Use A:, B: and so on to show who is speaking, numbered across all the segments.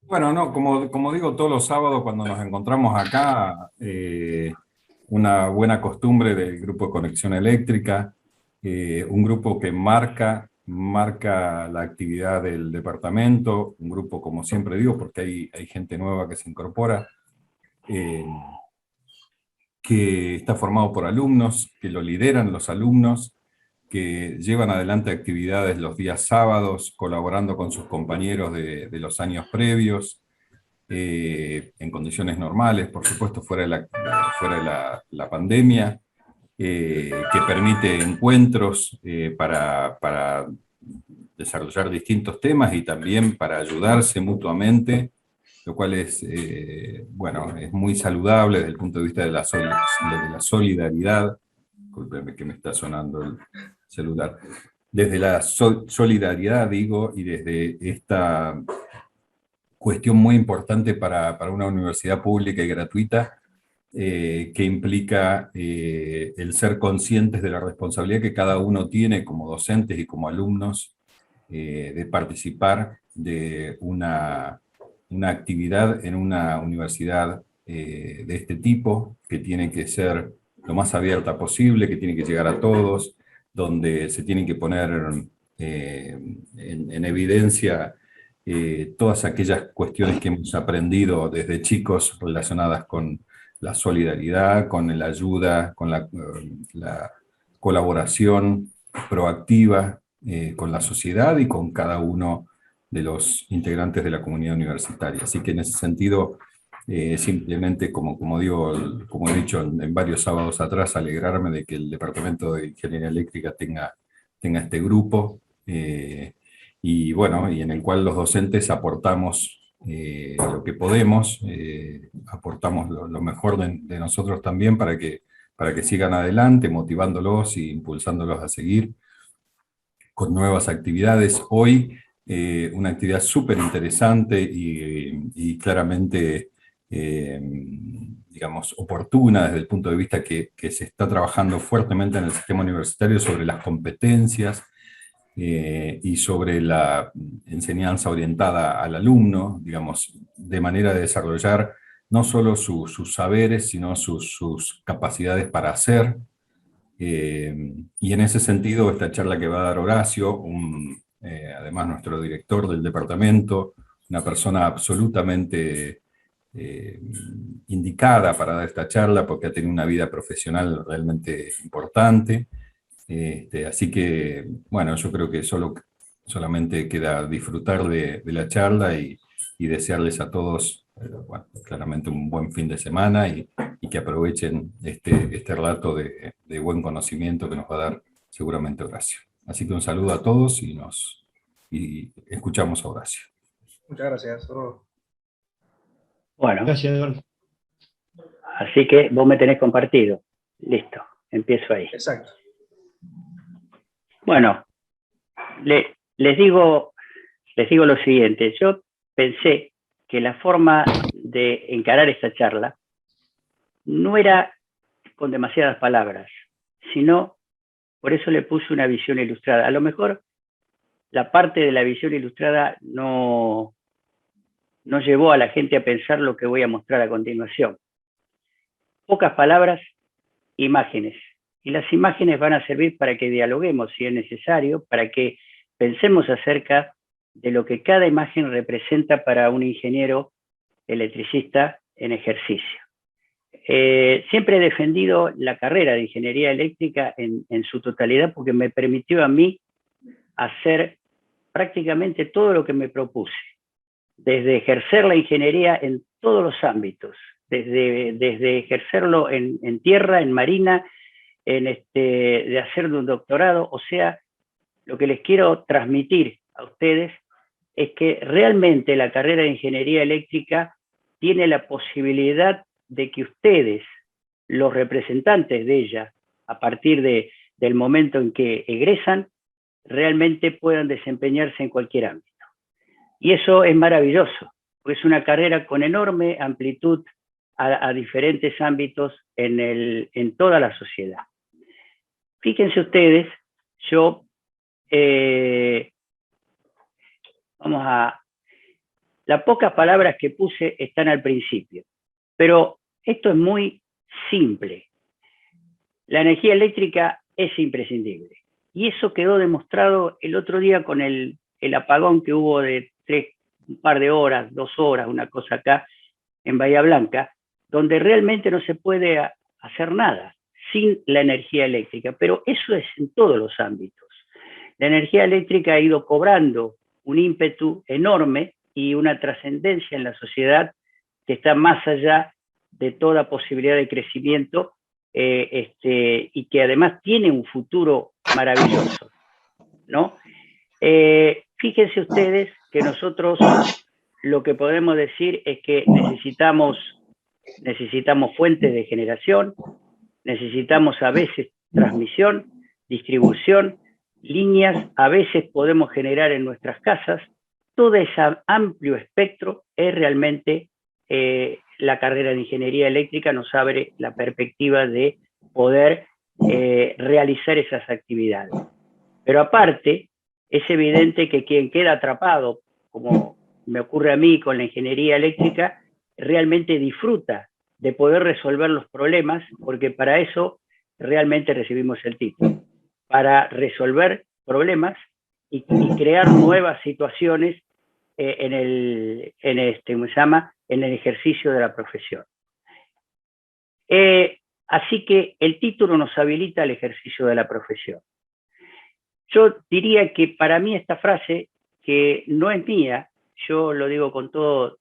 A: Bueno, no, como digo todos los sábados cuando nos encontramos acá, una buena costumbre del Grupo de Conexión Eléctrica, un grupo que marca la actividad del departamento, un grupo, como siempre digo, porque hay gente nueva que se incorpora, eh, que está formado por alumnos, que lo lideran los alumnos, que llevan adelante actividades los días sábados, colaborando con sus compañeros de los años previos, en condiciones normales, por supuesto, fuera de la pandemia, que permite encuentros para desarrollar distintos temas y también para ayudarse mutuamente, lo cual es, bueno, es muy saludable desde el punto de vista de la solidaridad. Discúlpeme que me está sonando el celular. Desde la solidaridad, digo, y desde esta cuestión muy importante para una universidad pública y gratuita, que implica el ser conscientes de la responsabilidad que cada uno tiene como docentes y como alumnos, de participar de una actividad en una universidad de este tipo, que tiene que ser lo más abierta posible, que tiene que llegar a todos, donde se tienen que poner en evidencia todas aquellas cuestiones que hemos aprendido desde chicos relacionadas con la solidaridad, con la ayuda, con la colaboración proactiva con la sociedad y con cada uno de los integrantes de la comunidad universitaria. Así que en ese sentido, simplemente, como digo, como he dicho en varios sábados atrás, alegrarme de que el Departamento de Ingeniería Eléctrica tenga este grupo. Y bueno, y en el cual los docentes aportamos lo que podemos, aportamos lo mejor de nosotros también para que sigan adelante, motivándolos e impulsándolos a seguir con nuevas actividades. Hoy una actividad súper interesante y claramente, digamos, oportuna desde el punto de vista que se está trabajando fuertemente en el sistema universitario sobre las competencias y sobre la enseñanza orientada al alumno, digamos, de manera de desarrollar no solo sus saberes, sino sus capacidades para hacer. Y en ese sentido, esta charla que va a dar Horacio, además nuestro director del departamento, una persona absolutamente eh, indicada para dar esta charla porque ha tenido una vida profesional realmente importante. Así que, bueno, yo creo que solamente queda disfrutar de la charla y desearles a todos, bueno, claramente un buen fin de semana y que aprovechen este rato de buen conocimiento que nos va a dar seguramente Horacio. Así que un saludo a todos y escuchamos a Horacio.
B: Muchas gracias.
C: Bueno,
D: Gracias, Eduardo.
C: así que vos me tenés compartido. Listo, empiezo ahí.
B: Exacto.
C: Bueno, les digo lo siguiente. Yo pensé que la forma de encarar esta charla no era con demasiadas palabras, sino, por eso le puse una visión ilustrada. A lo mejor la parte de la visión ilustrada no llevó a la gente a pensar lo que voy a mostrar a continuación. Pocas palabras, imágenes. Y las imágenes van a servir para que dialoguemos, si es necesario, para que pensemos acerca de lo que cada imagen representa para un ingeniero electricista en ejercicio. Siempre he defendido la carrera de ingeniería eléctrica en su totalidad porque me permitió a mí hacer prácticamente todo lo que me propuse, desde ejercer la ingeniería en todos los ámbitos, desde ejercerlo en tierra, en marina, de hacer un doctorado. O sea, lo que les quiero transmitir a ustedes es que realmente la carrera de ingeniería eléctrica tiene la posibilidad de que ustedes, los representantes de ella, a partir del momento en que egresan, realmente puedan desempeñarse en cualquier ámbito. Y eso es maravilloso, porque es una carrera con enorme amplitud a diferentes ámbitos en toda la sociedad. Fíjense ustedes, Las pocas palabras que puse están al principio, pero esto es muy simple. La energía eléctrica es imprescindible. Y eso quedó demostrado el otro día con el apagón que hubo de un par de horas, 2 horas, una cosa acá en Bahía Blanca, donde realmente no se puede hacer nada sin la energía eléctrica. Pero eso es en todos los ámbitos. La energía eléctrica ha ido cobrando un ímpetu enorme y una trascendencia en la sociedad que está más allá de toda posibilidad de crecimiento, y que además tiene un futuro maravilloso, ¿no? Fíjense ustedes que nosotros lo que podemos decir es que necesitamos fuentes de generación, necesitamos a veces transmisión, distribución, líneas, a veces podemos generar en nuestras casas. Todo ese amplio espectro es realmente la carrera de ingeniería eléctrica nos abre la perspectiva de poder realizar esas actividades. Pero aparte, es evidente que quien queda atrapado, como me ocurre a mí con la ingeniería eléctrica, realmente disfruta de poder resolver los problemas, porque para eso realmente recibimos el título, para resolver problemas y crear nuevas situaciones en el ejercicio de la profesión. Así que el título nos habilita al ejercicio de la profesión. Yo diría que para mí esta frase, que no es mía, yo lo digo con todo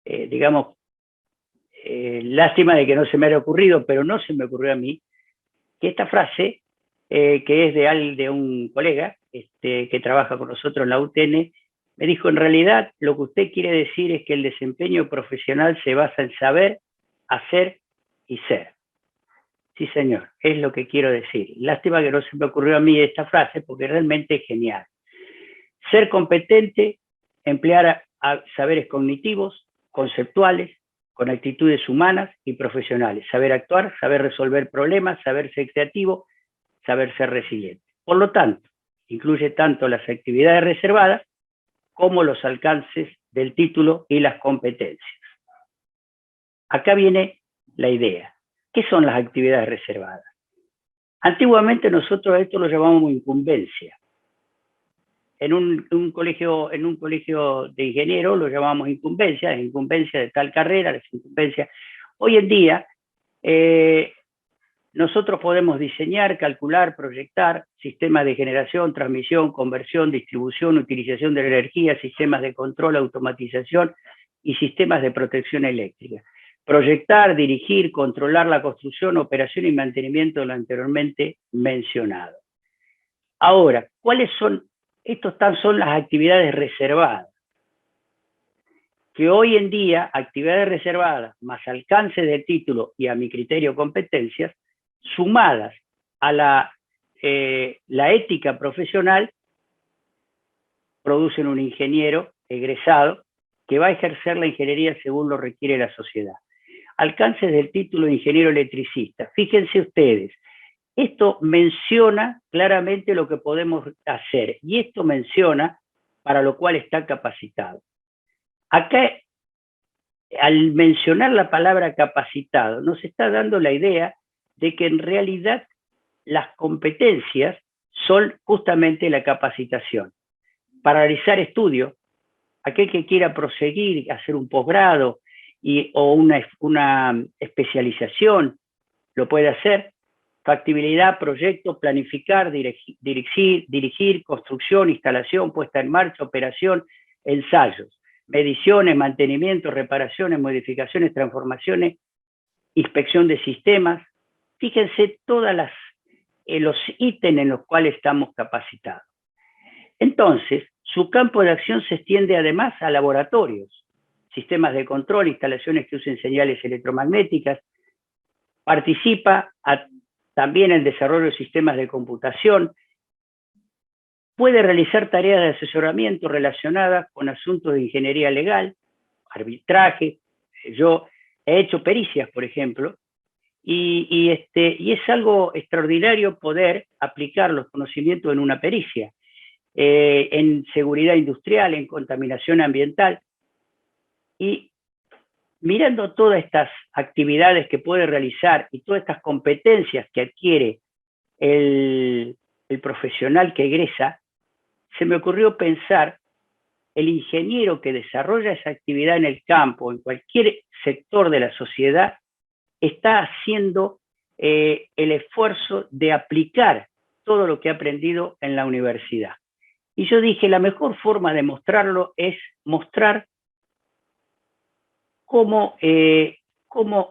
C: digamos, lástima de que no se me haya ocurrido, pero no se me ocurrió a mí, que esta frase, que es de un colega que trabaja con nosotros en la UTN, me dijo, en realidad lo que usted quiere decir es que el desempeño profesional se basa en saber, hacer y ser. Sí, señor, es lo que quiero decir. Lástima que no se me ocurrió a mí esta frase porque realmente es genial. Ser competente, emplear saberes cognitivos, conceptuales, con actitudes humanas y profesionales. Saber actuar, saber resolver problemas, saber ser creativo, saber ser resiliente. Por lo tanto, incluye tanto las actividades reservadas como los alcances del título y las competencias. Acá viene la idea. ¿Qué son las actividades reservadas? Antiguamente nosotros a esto lo llamamos incumbencia. En un colegio de ingenieros lo llamamos incumbencia, es incumbencia de tal carrera, es incumbencia. Hoy en día nosotros podemos diseñar, calcular, proyectar sistemas de generación, transmisión, conversión, distribución, utilización de la energía, sistemas de control, automatización y sistemas de protección eléctrica. Proyectar, dirigir, controlar la construcción, operación y mantenimiento de lo anteriormente mencionado. Ahora, ¿cuáles son? Estas son las actividades reservadas. Que hoy en día, actividades reservadas más alcance del título y a mi criterio competencias, sumadas a la ética profesional, producen un ingeniero egresado que va a ejercer la ingeniería según lo requiere la sociedad. Alcances del título de ingeniero electricista. Fíjense ustedes, esto menciona claramente lo que podemos hacer y esto menciona para lo cual está capacitado. Acá, al mencionar la palabra capacitado, nos está dando la idea de que en realidad las competencias son justamente la capacitación. Para realizar estudios, aquel que quiera proseguir, hacer un posgrado o una especialización, lo puede hacer. Factibilidad, proyecto, planificar, dirigir, construcción, instalación, puesta en marcha, operación, ensayos, mediciones, mantenimiento, reparaciones, modificaciones, transformaciones, inspección de sistemas. Fíjense todos los ítems en los cuales estamos capacitados. Entonces, su campo de acción se extiende además a laboratorios, sistemas de control, instalaciones que usen señales electromagnéticas, participa también en el desarrollo de sistemas de computación, puede realizar tareas de asesoramiento relacionadas con asuntos de ingeniería legal, arbitraje. Yo he hecho pericias, por ejemplo, y es algo extraordinario poder aplicar los conocimientos en una pericia. en seguridad industrial, en contaminación ambiental. Y mirando todas estas actividades que puede realizar y todas estas competencias que adquiere el profesional que egresa, se me ocurrió pensar el ingeniero que desarrolla esa actividad en el campo, en cualquier sector de la sociedad, está haciendo el esfuerzo de aplicar todo lo que ha aprendido en la universidad. Y yo dije, la mejor forma de mostrarlo es mostrar cómo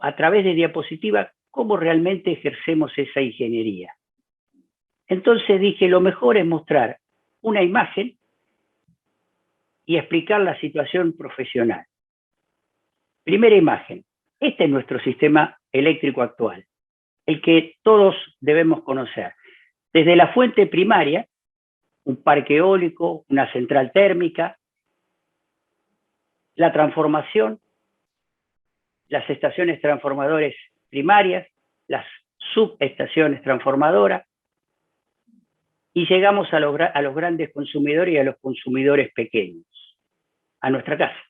C: a través de diapositivas, cómo realmente ejercemos esa ingeniería. Entonces dije, lo mejor es mostrar una imagen y explicar la situación profesional. Primera imagen. Este es nuestro sistema eléctrico actual, el que todos debemos conocer. Desde la fuente primaria, un parque eólico, una central térmica, la transformación, las estaciones transformadores primarias, las subestaciones transformadoras, y llegamos a los grandes consumidores y a los consumidores pequeños, a nuestra casa.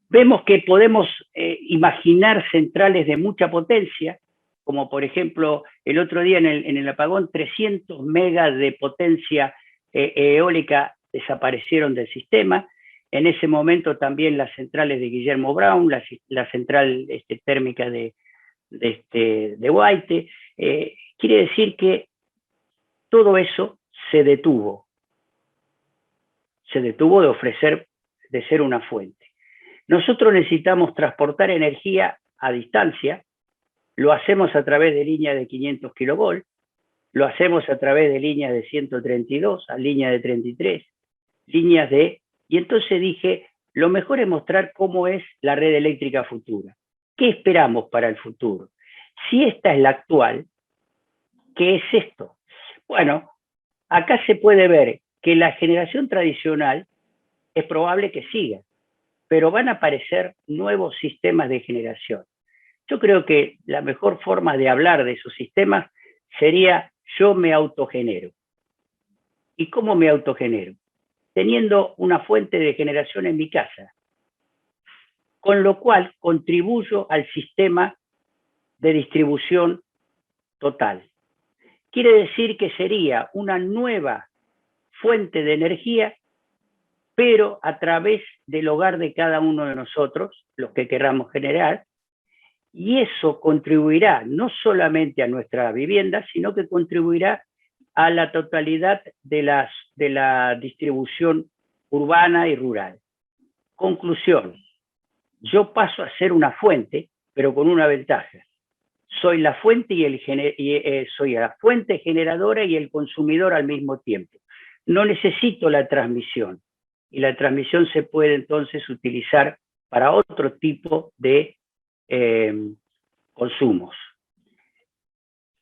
C: Vemos que podemos imaginar centrales de mucha potencia, como por ejemplo el otro día en el apagón, 300 megas de potencia eólica desaparecieron del sistema. En ese momento también las centrales de Guillermo Brown, la central térmica de Guaite. Quiere decir que todo eso se detuvo de ser una fuente. Nosotros necesitamos transportar energía a distancia, lo hacemos a través de líneas de 500 kilovolts, lo hacemos a través de líneas de 132, a líneas de 33, líneas de... Y entonces dije, lo mejor es mostrar cómo es la red eléctrica futura. ¿Qué esperamos para el futuro? Si esta es la actual, ¿qué es esto? Bueno, acá se puede ver que la generación tradicional es probable que siga, pero van a aparecer nuevos sistemas de generación. Yo creo que la mejor forma de hablar de esos sistemas sería yo me autogenero. ¿Y cómo me autogenero? Teniendo una fuente de generación en mi casa, con lo cual contribuyo al sistema de distribución total. Quiere decir que sería una nueva fuente de energía, pero a través del hogar de cada uno de nosotros, los que queramos generar, y eso contribuirá no solamente a nuestra vivienda, sino que contribuirá a la totalidad de la distribución urbana y rural. Conclusión, yo paso a ser una fuente, pero con una ventaja. Soy la fuente soy la fuente generadora y el consumidor al mismo tiempo. No necesito la transmisión, y la transmisión se puede entonces utilizar para otro tipo de consumos.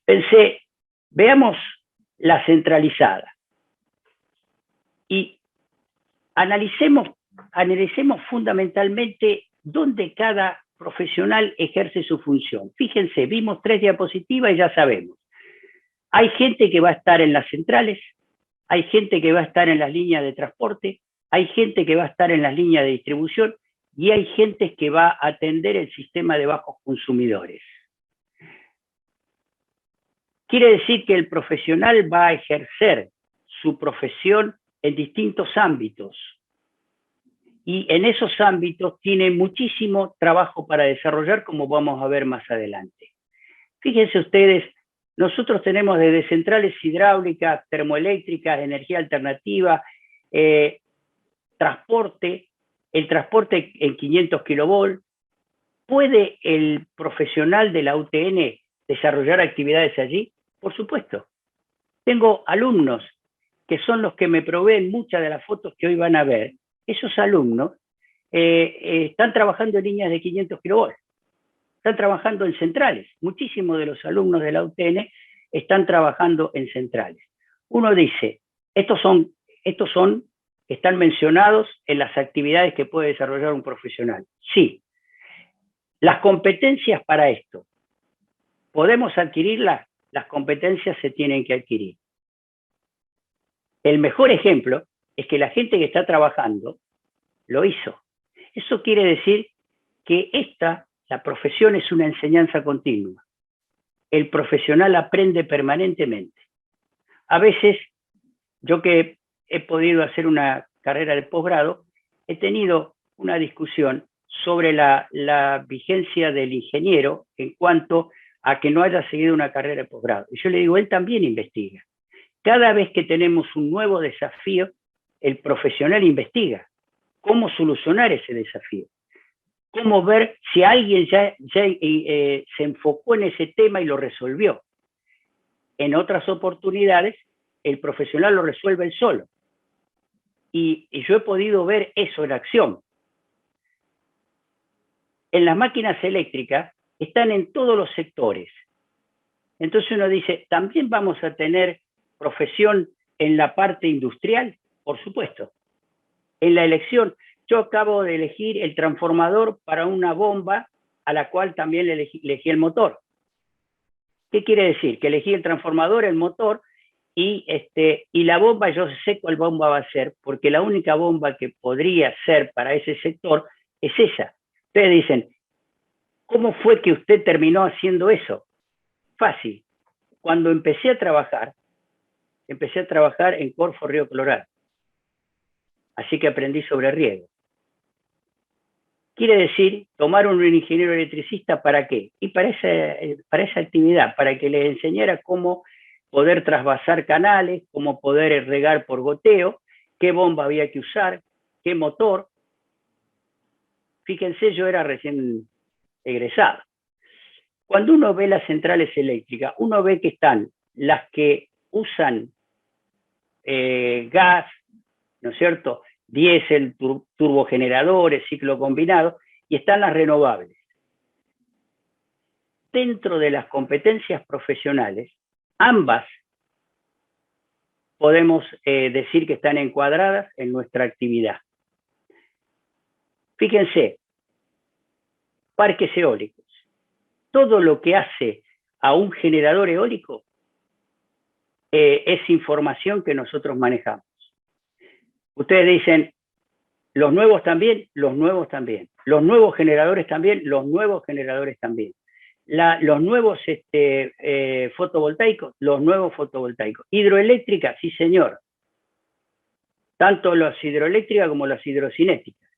C: Pensé, veamos la centralizada y analicemos fundamentalmente dónde cada profesional ejerce su función. Fíjense, vimos 3 diapositivas y ya sabemos. Hay gente que va a estar en las centrales, hay gente que va a estar en las líneas de transporte, hay gente que va a estar en las líneas de distribución y hay gente que va a atender el sistema de bajos consumidores. Quiere decir que el profesional va a ejercer su profesión en distintos ámbitos y en esos ámbitos tiene muchísimo trabajo para desarrollar, como vamos a ver más adelante. Fíjense ustedes, nosotros tenemos desde centrales hidráulicas, termoeléctricas, energía alternativa, transporte, el transporte en 500 kilovolts. ¿Puede el profesional de la UTN desarrollar actividades allí? Por supuesto. Tengo alumnos que son los que me proveen muchas de las fotos que hoy van a ver. Esos alumnos están trabajando en líneas de 500 kilovolts, están trabajando en centrales. Muchísimos de los alumnos de la UTN están trabajando en centrales. Uno dice, estos están mencionados en las actividades que puede desarrollar un profesional. Sí. Las competencias para esto, ¿podemos adquirirlas? Las competencias se tienen que adquirir. El mejor ejemplo es que la gente que está trabajando lo hizo. Eso quiere decir que la profesión es una enseñanza continua. El profesional aprende permanentemente. A veces, yo que he podido hacer una carrera de posgrado, he tenido una discusión sobre la vigencia del ingeniero en cuanto a que no haya seguido una carrera de posgrado. Y yo le digo, él también investiga. Cada vez que tenemos un nuevo desafío, el profesional investiga cómo solucionar ese desafío, cómo ver si alguien ya se enfocó en ese tema y lo resolvió. En otras oportunidades, el profesional lo resuelve él solo. Y yo he podido ver eso en acción. En las máquinas eléctricas están en todos los sectores. Entonces uno dice, ¿también vamos a tener profesión en la parte industrial? Por supuesto. En la elección, yo acabo de elegir el transformador para una bomba a la cual también elegí el motor. ¿Qué quiere decir? Que elegí el transformador, el motor, y la bomba, yo sé cuál bomba va a ser, porque la única bomba que podría ser para ese sector es esa. Ustedes dicen, ¿cómo fue que usted terminó haciendo eso? Fácil. Cuando empecé a trabajar en Corfo Río Colorado. Así que aprendí sobre riego. Quiere decir, tomar un ingeniero electricista, ¿para qué? Y para esa actividad, para que les enseñara cómo poder trasvasar canales, cómo poder regar por goteo, qué bomba había que usar, qué motor. Fíjense, yo era recién egresado. Cuando uno ve las centrales eléctricas, uno ve que están las que usan gas, ¿no es cierto?, diésel, turbogeneradores, ciclo combinado, y están las renovables. Dentro de las competencias profesionales, ambas podemos decir que están encuadradas en nuestra actividad. Fíjense, parques eólicos. Todo lo que hace a un generador eólico es información que nosotros manejamos. Ustedes dicen, los nuevos también, los nuevos también. Los nuevos generadores también, los nuevos generadores también. Los nuevos fotovoltaicos, los nuevos fotovoltaicos. Hidroeléctricas, sí señor. Tanto las hidroeléctricas como las hidrocinéticas.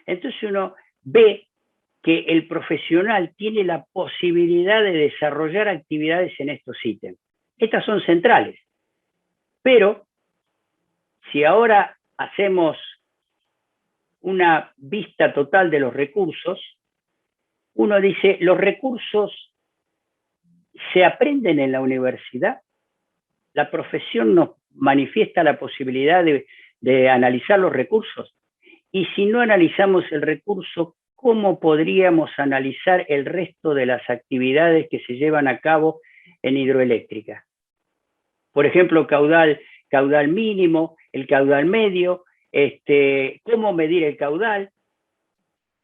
C: Entonces uno ve que el profesional tiene la posibilidad de desarrollar actividades en estos ítems. Estas son centrales. Pero si ahora hacemos una vista total de los recursos, uno dice, ¿los recursos se aprenden en la universidad? La profesión nos manifiesta la posibilidad de analizar los recursos. Y si no analizamos el recurso, ¿cómo podríamos analizar el resto de las actividades que se llevan a cabo en hidroeléctrica? Por ejemplo, caudal mínimo, el caudal medio, cómo medir el caudal.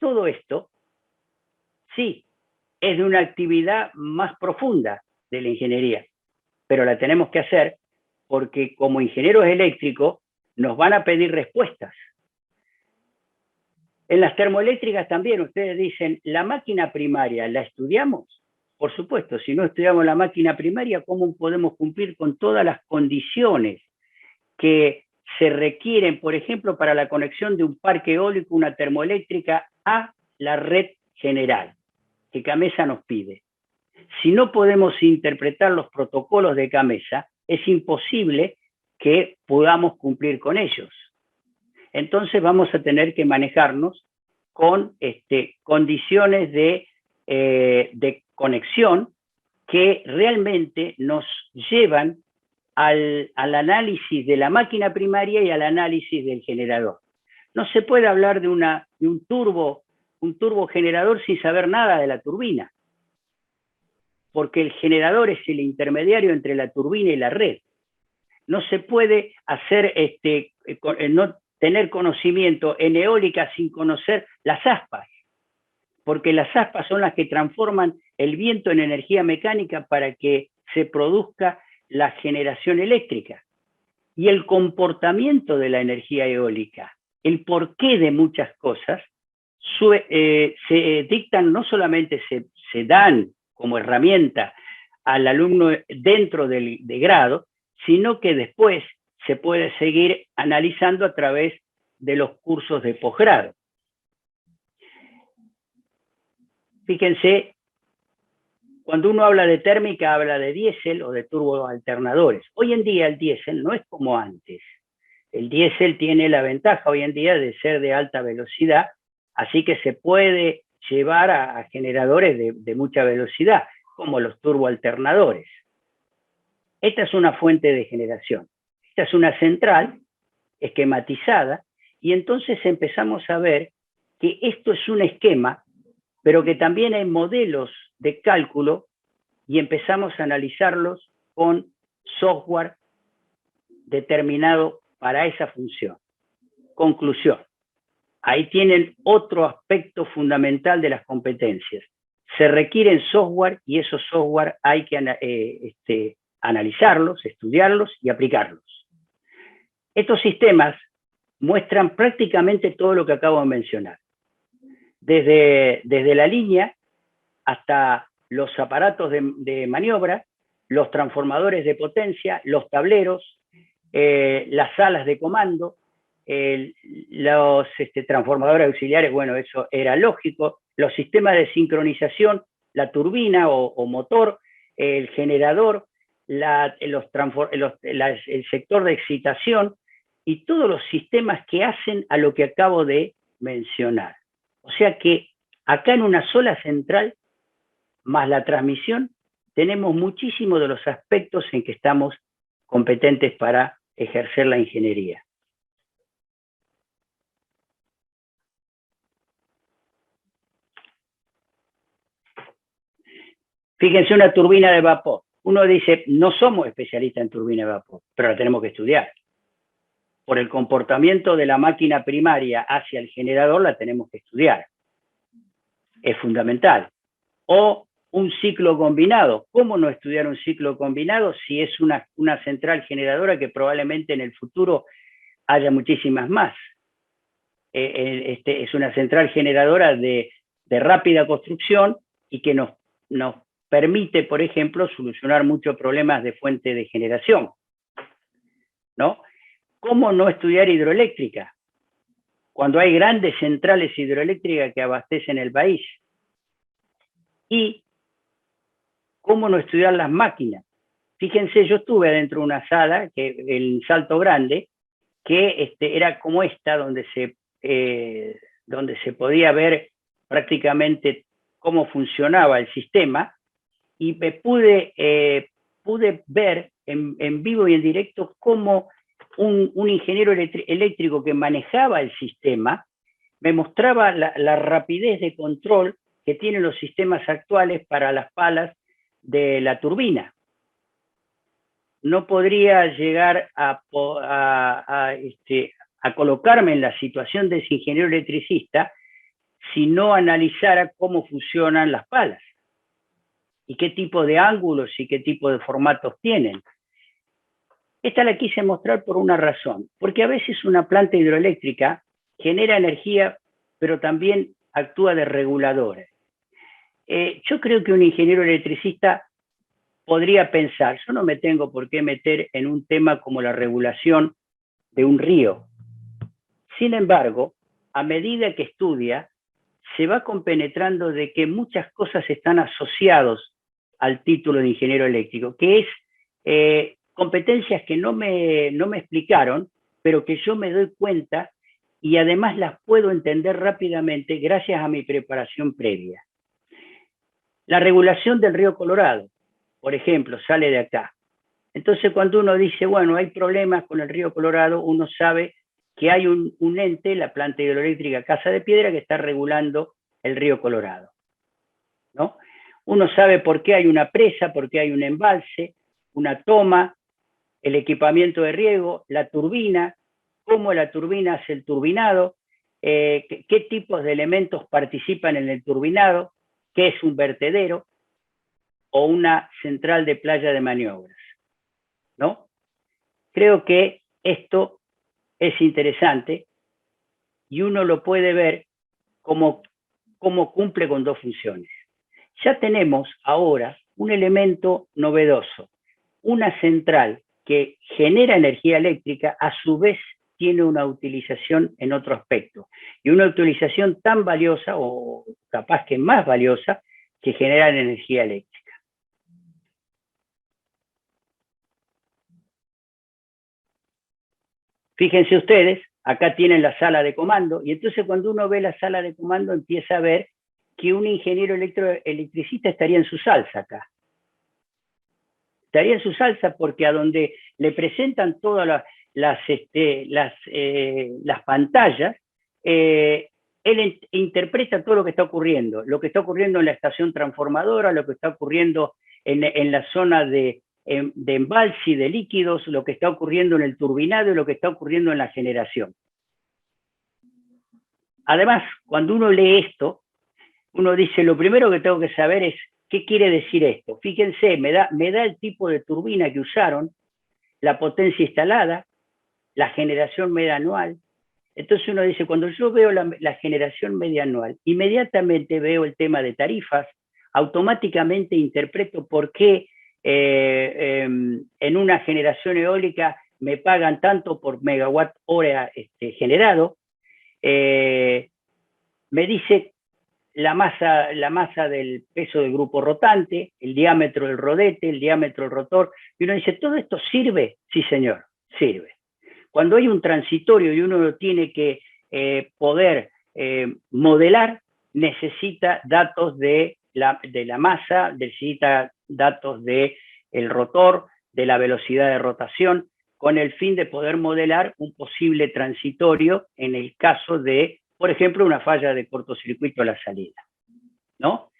C: Todo esto, sí, es de una actividad más profunda de la ingeniería, pero la tenemos que hacer porque como ingenieros eléctricos nos van a pedir respuestas. En las termoeléctricas también ustedes dicen, ¿la máquina primaria la estudiamos? Por supuesto, si no estudiamos la máquina primaria, ¿cómo podemos cumplir con todas las condiciones que se requieren, por ejemplo, para la conexión de un parque eólico, una termoeléctrica, a la red general que CAMESA nos pide? Si no podemos interpretar los protocolos de CAMESA, es imposible que podamos cumplir con ellos. Entonces vamos a tener que manejarnos con condiciones de conexión que realmente nos llevan al análisis de la máquina primaria y al análisis del generador. No se puede hablar de un turbogenerador sin saber nada de la turbina, porque el generador es el intermediario entre la turbina y la red. No se puede hacer, no tener conocimiento en eólica sin conocer las aspas, porque las aspas son las que transforman el viento en energía mecánica para que se produzca la generación eléctrica. y el comportamiento de la energía eólica, el porqué de muchas cosas, se dictan, no solamente se dan como herramienta al alumno dentro de grado, sino que después se puede seguir analizando a través de los cursos de posgrado. Fíjense, cuando uno habla de térmica, habla de diésel o de turboalternadores. Hoy en día el diésel no es como antes. El diésel tiene la ventaja hoy en día de ser de alta velocidad, así que se puede llevar a generadores de mucha velocidad, como los turboalternadores. Esta es una fuente de generación. Esta es una central esquematizada, y entonces empezamos a ver que esto es un esquema, pero que también hay modelos de cálculo, y empezamos a analizarlos con software determinado para esa función. Conclusión. Ahí tienen otro aspecto fundamental de las competencias. Se requieren software, y esos software hay que analizarlos, estudiarlos y aplicarlos. Estos sistemas muestran prácticamente todo lo que acabo de mencionar. Desde la línea hasta los aparatos de maniobra, los transformadores de potencia, los tableros, las salas de comando, los transformadores auxiliares, bueno, eso era lógico, los sistemas de sincronización, la turbina o motor, el generador, el sector de excitación y todos los sistemas que hacen a lo que acabo de mencionar. O sea que acá en una sola central, más la transmisión, tenemos muchísimos de los aspectos en que estamos competentes para ejercer la ingeniería. Fíjense una turbina de vapor. Uno dice, no somos especialistas en turbina de vapor, pero la tenemos que estudiar. Por el comportamiento de la máquina primaria hacia el generador la tenemos que estudiar. Es fundamental. O un ciclo combinado. ¿Cómo no estudiar un ciclo combinado si es una central generadora que probablemente en el futuro haya muchísimas más? Es una central generadora de rápida construcción y que nos permite, por ejemplo, solucionar muchos problemas de fuente de generación, ¿no? ¿Cómo no estudiar hidroeléctrica? Cuando hay grandes centrales hidroeléctricas que abastecen el país. Y ¿cómo no estudiar las máquinas? Fíjense, yo estuve adentro de una sala, en Salto Grande, que era como esta, donde se podía ver prácticamente cómo funcionaba el sistema, y me pude ver en vivo y en directo cómo un ingeniero eléctrico que manejaba el sistema me mostraba la rapidez de control que tienen los sistemas actuales para las palas de la turbina. No podría llegar a colocarme en la situación de ese ingeniero electricista si no analizara cómo funcionan las palas y qué tipo de ángulos y qué tipo de formatos tienen. Esta la quise mostrar por una razón, porque a veces una planta hidroeléctrica genera energía, pero también actúa de reguladora. Yo creo que un ingeniero electricista podría pensar, yo no me tengo por qué meter en un tema como la regulación de un río. Sin embargo, a medida que estudia, se va compenetrando de que muchas cosas están asociadas al título de ingeniero eléctrico, que es competencias que no me explicaron, pero que yo me doy cuenta y además las puedo entender rápidamente gracias a mi preparación previa. La regulación del río Colorado, por ejemplo, sale de acá. Entonces, cuando uno dice, bueno, hay problemas con el río Colorado, uno sabe que hay un ente, la planta hidroeléctrica Casa de Piedra, que está regulando el río Colorado, ¿no? Uno sabe por qué hay una presa, por qué hay un embalse, una toma, el equipamiento de riego, la turbina, cómo la turbina hace el turbinado, qué tipos de elementos participan en el turbinado, qué es un vertedero o una central de playa de maniobras, ¿no? Creo que esto es interesante y uno lo puede ver como cumple con dos funciones. Ya tenemos ahora un elemento novedoso, una central que genera energía eléctrica, a su vez tiene una utilización en otro aspecto, y una utilización tan valiosa, o capaz que más valiosa, que generar energía eléctrica. Fíjense ustedes, acá tienen la sala de comando, y entonces cuando uno ve la sala de comando empieza a ver que un ingeniero electricista estaría en su salsa acá. Estaría en su salsa porque a donde le presentan todas las pantallas, él interpreta todo lo que está ocurriendo en la estación transformadora, lo que está ocurriendo en la zona de embalse de líquidos, lo que está ocurriendo en el turbinado y lo que está ocurriendo en la generación. Además, cuando uno lee esto, uno dice, lo primero que tengo que saber es qué quiere decir esto. Fíjense, me da el tipo de turbina que usaron, la potencia instalada, la generación media anual. Entonces uno dice, cuando yo veo la generación media anual, inmediatamente veo el tema de tarifas, automáticamente interpreto por qué en una generación eólica me pagan tanto por megawatt hora generado. Me dice la masa del peso del grupo rotante, el diámetro del rodete, el diámetro del rotor, y uno dice, ¿todo esto sirve? Sí, señor, sirve. Cuando hay un transitorio y uno lo tiene que poder modelar, necesita datos de la masa, necesita datos del rotor, de la velocidad de rotación, con el fin de poder modelar un posible transitorio en el caso de, por ejemplo, una falla de cortocircuito a la salida, ¿no?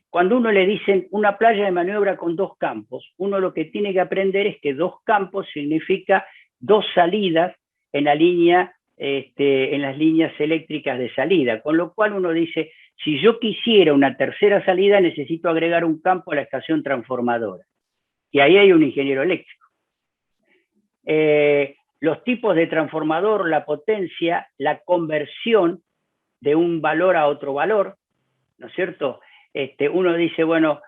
C: Cuando uno le dicen una playa de maniobra con dos campos, uno lo que tiene que aprender es que dos campos significa dos salidas en la línea, en las líneas eléctricas de salida, con lo cual uno dice, si yo quisiera una tercera salida, necesito agregar un campo a la estación transformadora. Y ahí hay un ingeniero eléctrico. Los tipos de transformador, la potencia, la conversión de un valor a otro valor, ¿no es cierto? Uno dice, bueno,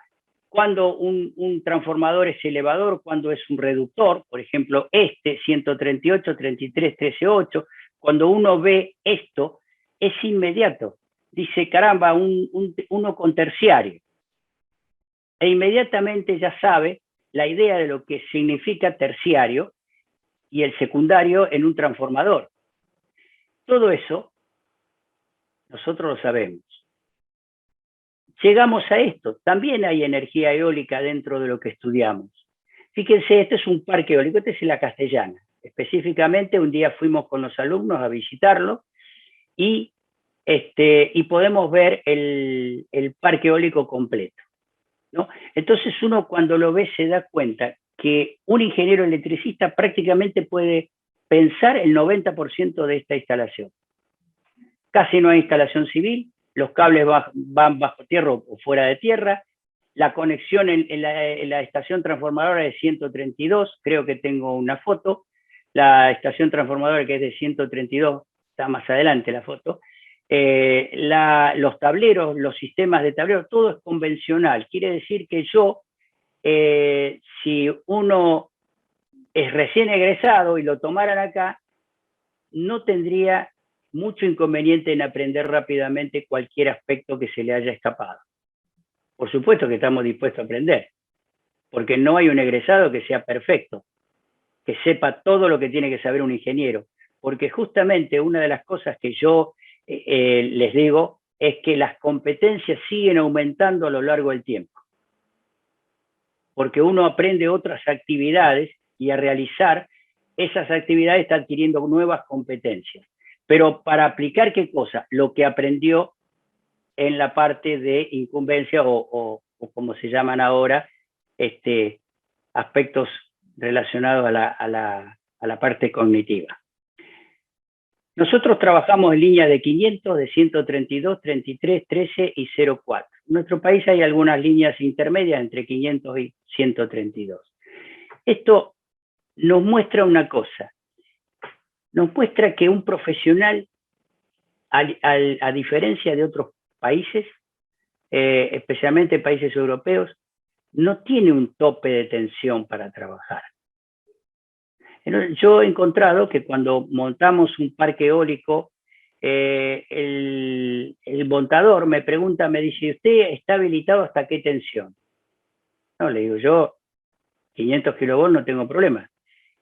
C: cuando un transformador es elevador, cuando es un reductor, por ejemplo, 138, 33, 13, 8, cuando uno ve esto, es inmediato. Dice, caramba, uno con terciario. E inmediatamente ya sabe la idea de lo que significa terciario y el secundario en un transformador. Todo eso, nosotros lo sabemos. Llegamos a esto, también hay energía eólica dentro de lo que estudiamos. Fíjense, este es un parque eólico, este es en la Castellana. Específicamente, un día fuimos con los alumnos a visitarlo y podemos ver el parque eólico completo, ¿no? Entonces uno cuando lo ve se da cuenta que un ingeniero electricista prácticamente puede pensar el 90% de esta instalación. Casi no hay instalación civil, los cables van bajo tierra o fuera de tierra, la conexión en la estación transformadora es de 132, creo que tengo una foto, la estación transformadora que es de 132, está más adelante la foto, los tableros, los sistemas de tableros, todo es convencional, quiere decir que yo, si uno es recién egresado y lo tomaran acá, no tendría mucho inconveniente en aprender rápidamente cualquier aspecto que se le haya escapado. Por supuesto que estamos dispuestos a aprender, porque no hay un egresado que sea perfecto, que sepa todo lo que tiene que saber un ingeniero, porque justamente una de las cosas que yo les digo es que las competencias siguen aumentando a lo largo del tiempo, porque uno aprende otras actividades y a realizar esas actividades está adquiriendo nuevas competencias. Pero para aplicar ¿qué cosa? Lo que aprendió en la parte de incumbencia o como se llaman ahora, aspectos relacionados a la parte cognitiva. Nosotros trabajamos en líneas de 500, de 132, 33, 13 y 04. En nuestro país hay algunas líneas intermedias entre 500 y 132. Esto nos muestra una cosa, nos muestra que un profesional, a diferencia de otros países, especialmente países europeos, no tiene un tope de tensión para trabajar. Yo he encontrado que cuando montamos un parque eólico, el montador me pregunta, me dice, ¿usted está habilitado hasta qué tensión? No, le digo, yo 500 kilovolts no tengo problema.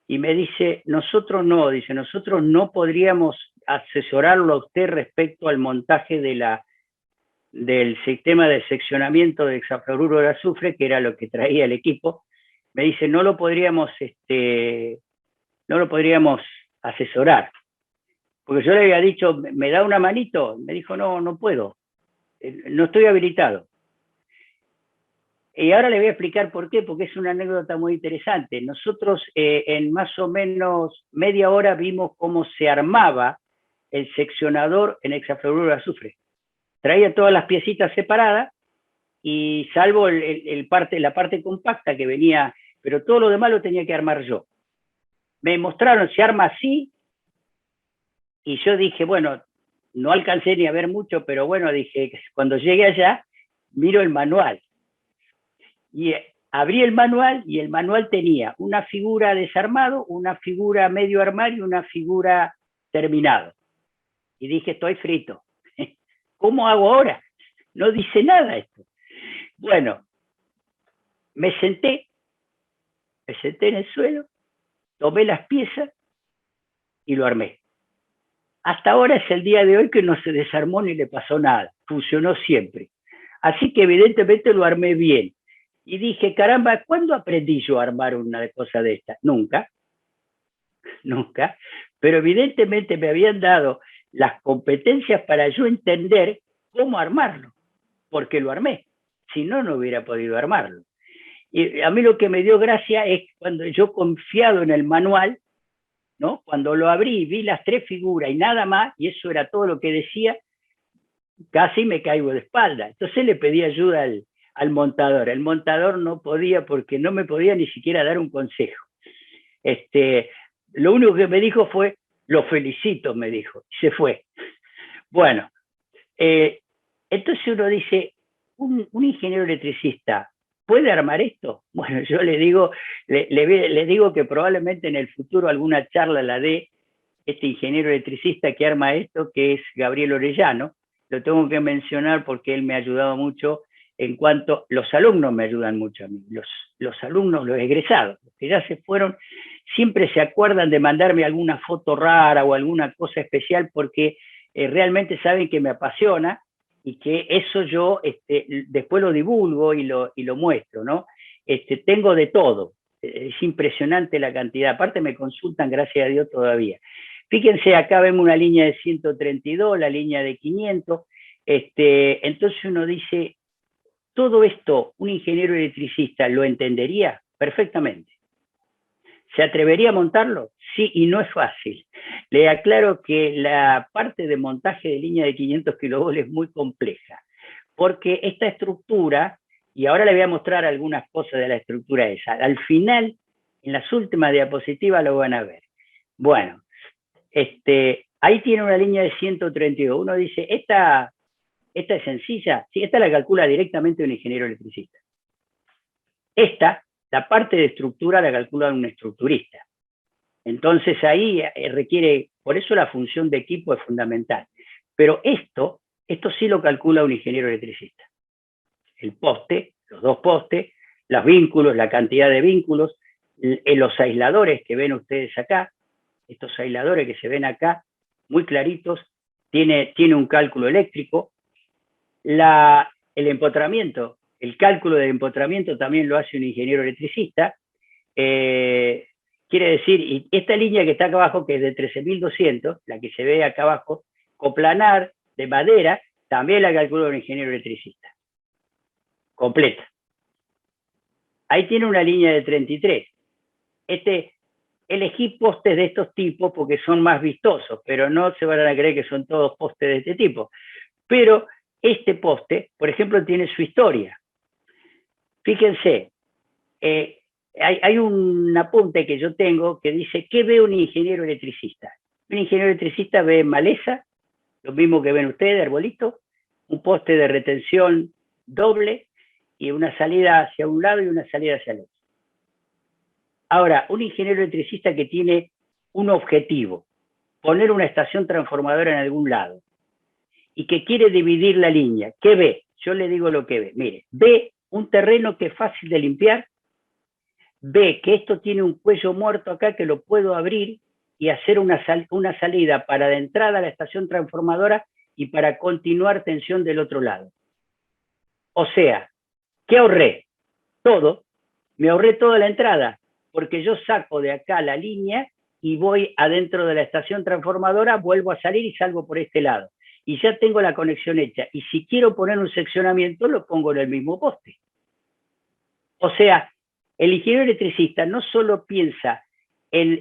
C: Y me dice, nosotros no, dice, nosotros no podríamos asesorarlo a usted respecto al montaje del sistema de seccionamiento de hexafluoruro de azufre, que era lo que traía el equipo. Me dice, no lo podríamos asesorar. Porque yo le había dicho, ¿me da una manito? Me dijo, no, no puedo, no estoy habilitado. Y ahora le voy a explicar por qué, porque es una anécdota muy interesante. Nosotros en más o menos media hora vimos cómo se armaba el seccionador en hexafluoruro de azufre. Traía todas las piecitas separadas y salvo la parte compacta que venía, pero todo lo demás lo tenía que armar yo. Me mostraron, se arma así, y yo dije, bueno, no alcancé ni a ver mucho, pero bueno, dije, cuando llegue allá, miro el manual. Y abrí el manual, y el manual tenía una figura desarmado, una figura medio armado y una figura terminado. Y dije, estoy frito. ¿Cómo hago ahora? No dice nada esto. Bueno, me senté en el suelo, tomé las piezas y lo armé. Hasta ahora es el día de hoy que no se desarmó ni le pasó nada, funcionó siempre. Así que evidentemente lo armé bien. Y dije, caramba, ¿cuándo aprendí yo a armar una cosa de esta? Nunca, nunca. Pero evidentemente me habían dado las competencias para yo entender cómo armarlo, porque lo armé. Si no, no hubiera podido armarlo. Y a mí lo que me dio gracia es cuando yo, confiado en el manual, ¿no? Cuando lo abrí, vi las 3 figuras y nada más, y eso era todo lo que decía, casi me caigo de espalda. Entonces le pedí ayuda al montador. El montador no podía, porque no me podía ni siquiera dar un consejo. Lo único que me dijo fue, lo felicito, me dijo, y se fue. Bueno, entonces uno dice, un ingeniero electricista, ¿puede armar esto? Bueno, yo le digo que probablemente en el futuro alguna charla la dé este ingeniero electricista que arma esto, que es Gabriel Orellano. Lo tengo que mencionar porque él me ha ayudado mucho en cuanto, los alumnos me ayudan mucho a mí, los alumnos, los egresados, los que ya se fueron, siempre se acuerdan de mandarme alguna foto rara o alguna cosa especial porque realmente saben que me apasiona y que eso yo después lo divulgo y lo muestro, ¿no? Tengo de todo, es impresionante la cantidad, aparte me consultan, gracias a Dios, todavía. Fíjense, acá vemos una línea de 132, la línea de 500, entonces uno dice, todo esto, un ingeniero electricista lo entendería perfectamente. ¿Se atrevería a montarlo? Sí, y no es fácil. Le aclaro que la parte de montaje de línea de 500 kilovolts es muy compleja, porque esta estructura, y ahora le voy a mostrar algunas cosas de la estructura esa, al final, en las últimas diapositivas lo van a ver. Bueno, ahí tiene una línea de 132. Uno dice, ¿esta es sencilla? Sí, esta la calcula directamente un ingeniero electricista. Esta, la parte de estructura, la calcula un estructurista. Entonces ahí requiere, por eso la función de equipo es fundamental. Pero esto sí lo calcula un ingeniero electricista. El poste, los 2 postes, los vínculos, la cantidad de vínculos, los aisladores que ven ustedes acá, estos aisladores que se ven acá, muy claritos, tiene un cálculo eléctrico. El empotramiento, el cálculo del empotramiento también lo hace un ingeniero electricista. Quiere decir, y esta línea que está acá abajo, que es de 13.200, la que se ve acá abajo, coplanar de madera, también la calculó un ingeniero electricista. Completa. Ahí tiene una línea de 33. Elegí postes de estos tipos porque son más vistosos, pero no se van a creer que son todos postes de este tipo. Pero este poste, por ejemplo, tiene su historia. Fíjense, hay un apunte que yo tengo que dice, ¿qué ve un ingeniero electricista? Un ingeniero electricista ve maleza, lo mismo que ven ustedes, arbolito, un poste de retención doble y una salida hacia un lado y una salida hacia el otro. Ahora, un ingeniero electricista que tiene un objetivo, poner una estación transformadora en algún lado, y que quiere dividir la línea, ¿qué ve? Yo le digo lo que ve. Mire, ve un terreno que es fácil de limpiar, ve que esto tiene un cuello muerto acá que lo puedo abrir y hacer una salida para de entrada a la estación transformadora y para continuar tensión del otro lado. O sea, ¿qué ahorré? Todo. Me ahorré toda la entrada, porque yo saco de acá la línea y voy adentro de la estación transformadora, vuelvo a salir y salgo por este lado. Y ya tengo la conexión hecha. Y si quiero poner un seccionamiento, lo pongo en el mismo poste. O sea, el ingeniero electricista no solo piensa en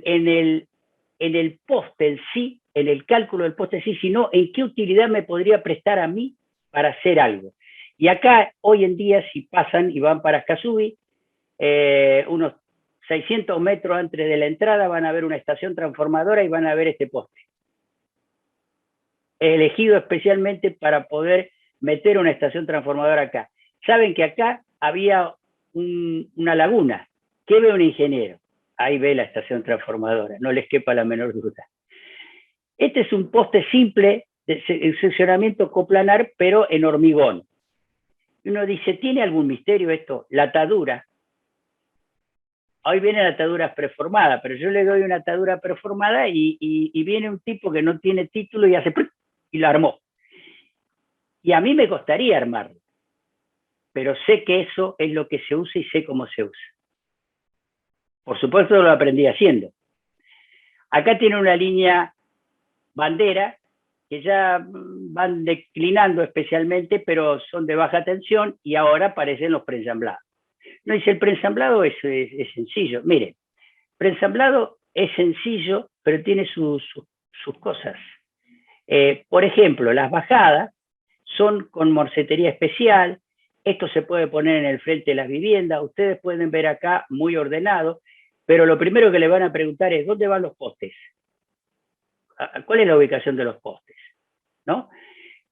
C: el poste en sí, en el cálculo del poste en sí, sino en qué utilidad me podría prestar a mí para hacer algo. Y acá, hoy en día, si pasan y van para Escazú, unos 600 metros antes de la entrada van a ver una estación transformadora y van a ver este poste. Elegido especialmente para poder meter una estación transformadora acá. Saben que acá había una laguna. ¿Qué ve un ingeniero? Ahí ve la estación transformadora, no les quepa la menor duda. Este es un poste simple de seccionamiento coplanar, pero en hormigón. Uno dice, ¿tiene algún misterio esto? La atadura. Hoy vienen ataduras preformadas, pero yo le doy una atadura preformada y viene un tipo que no tiene título y hace y la armó. Y a mí me costaría armarlo, pero sé que eso es lo que se usa y sé cómo se usa. Por supuesto lo aprendí haciendo. Acá tiene una línea bandera que ya van declinando especialmente, pero son de baja tensión y ahora aparecen los preensamblados. No dice, el preensamblado es sencillo. Miren, preensamblado es sencillo, pero tiene sus cosas. Por ejemplo, las bajadas son con morcetería especial. Esto se puede poner en el frente de las viviendas. Ustedes pueden ver acá muy ordenado, pero lo primero que le van a preguntar es, ¿dónde van los postes? ¿Cuál es la ubicación de los postes? ¿No?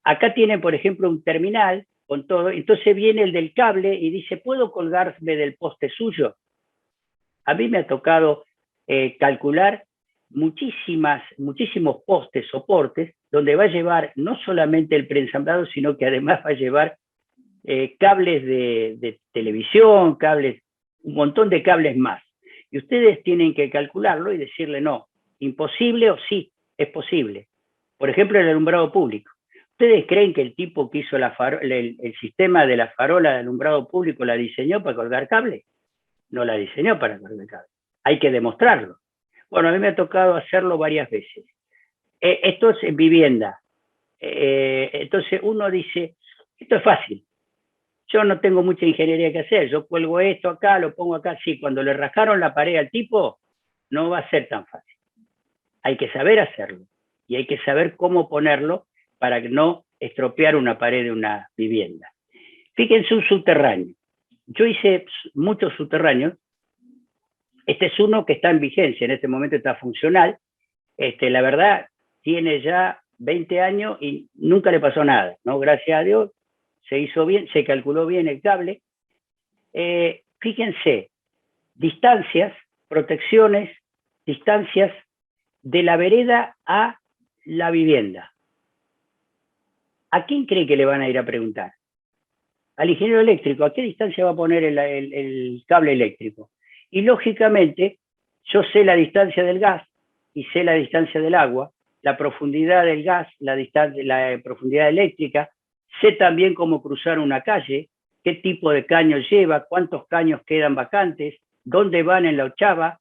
C: Acá tienen, por ejemplo, un terminal con todo. Entonces viene el del cable y dice, ¿puedo colgarme del poste suyo? A mí me ha tocado calcular muchísimos postes, soportes, donde va a llevar no solamente el preensamblado, sino que además va a llevar cables de televisión, cables, un montón de cables más. Y ustedes tienen que calcularlo y decirle no, imposible o sí, es posible. Por ejemplo, el alumbrado público. ¿Ustedes creen que el tipo que hizo el sistema de la farola de alumbrado público la diseñó para colgar cable? No la diseñó para colgar cable. Hay que demostrarlo. Bueno, a mí me ha tocado hacerlo varias veces. Esto es en vivienda. Entonces uno dice, esto es fácil. Yo no tengo mucha ingeniería que hacer. Yo cuelgo esto acá, lo pongo acá. Sí, cuando le rajaron la pared al tipo, no va a ser tan fácil. Hay que saber hacerlo. Y hay que saber cómo ponerlo para no estropear una pared de una vivienda. Fíjense un subterráneo. Yo hice muchos subterráneos. Este es uno que está en vigencia, en este momento está funcional. La verdad, tiene ya 20 años y nunca le pasó nada, ¿no? Gracias a Dios, se hizo bien, se calculó bien el cable. Fíjense, distancias, protecciones, distancias de la vereda a la vivienda. ¿A quién cree que le van a ir a preguntar? Al ingeniero eléctrico. ¿A qué distancia va a poner el cable eléctrico? Y lógicamente, yo sé la distancia del gas y sé la distancia del agua, la profundidad del gas, la profundidad eléctrica, sé también cómo cruzar una calle, qué tipo de caños lleva, cuántos caños quedan vacantes, dónde van en la ochava,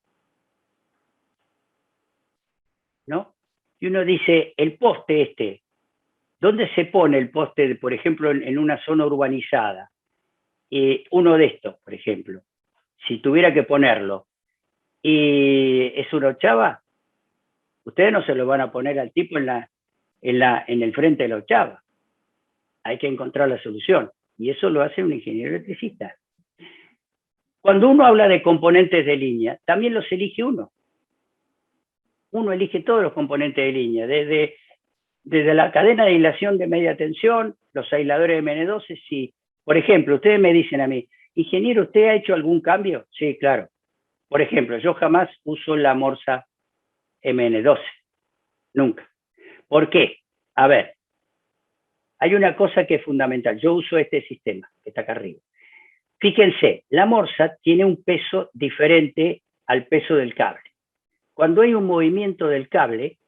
C: ¿no? Y uno dice, el poste ¿dónde se pone el poste, por ejemplo, en una zona urbanizada? Uno de estos, por ejemplo, si tuviera que ponerlo, y es una ochava, ustedes no se lo van a poner al tipo en el frente de la ochava. Hay que encontrar la solución. Y eso lo hace un ingeniero electricista. Cuando uno habla de componentes de línea, también los elige uno. Uno elige todos los componentes de línea, desde la cadena de aislación de media tensión, los aisladores de MN12, sí. Por ejemplo, ustedes me dicen a mí, ingeniero, ¿usted ha hecho algún cambio? Sí, claro. Por ejemplo, yo jamás uso la morsa MN12, nunca. ¿Por qué? A ver, hay una cosa que es fundamental. Yo uso este sistema, que está acá arriba. Fíjense, la morsa tiene un peso diferente al peso del cable. Cuando hay un movimiento del cable,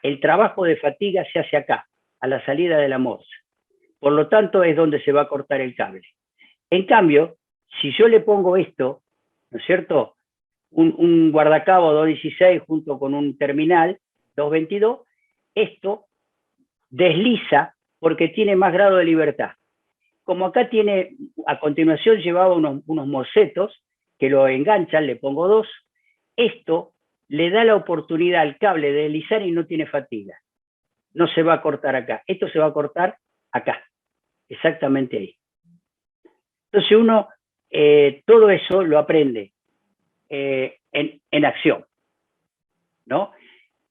C: el trabajo de fatiga se hace acá, a la salida de la morsa. Por lo tanto, es donde se va a cortar el cable. En cambio, si yo le pongo esto, ¿no es cierto? Un guardacabo 216 junto con un terminal 222, esto desliza porque tiene más grado de libertad. Como acá tiene, a continuación llevaba unos morsetos que lo enganchan, le pongo dos, esto le da la oportunidad al cable de deslizar y no tiene fatiga. No se va a cortar acá, esto se va a cortar acá, exactamente ahí. Entonces uno todo eso lo aprende en acción, ¿no?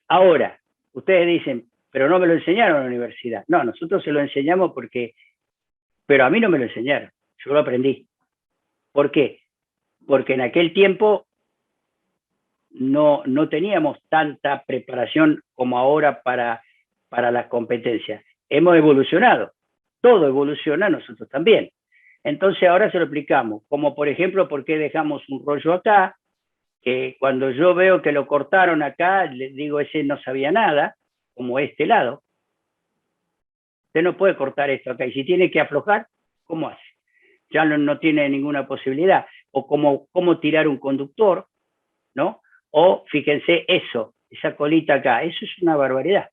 C: Ahora, ustedes dicen, pero no me lo enseñaron en la universidad. No, nosotros se lo enseñamos pero a mí no me lo enseñaron, yo lo aprendí. ¿Por qué? Porque en aquel tiempo no teníamos tanta preparación como ahora para las competencias. Hemos evolucionado, todo evoluciona, nosotros también. Entonces ahora se lo explicamos, como por ejemplo, por qué dejamos un rollo acá, que cuando yo veo que lo cortaron acá, les digo, ese no sabía nada, como este lado. Usted no puede cortar esto acá, y si tiene que aflojar, ¿cómo hace? Ya no tiene ninguna posibilidad. O cómo tirar un conductor, ¿no? O fíjense eso, esa colita acá, eso es una barbaridad.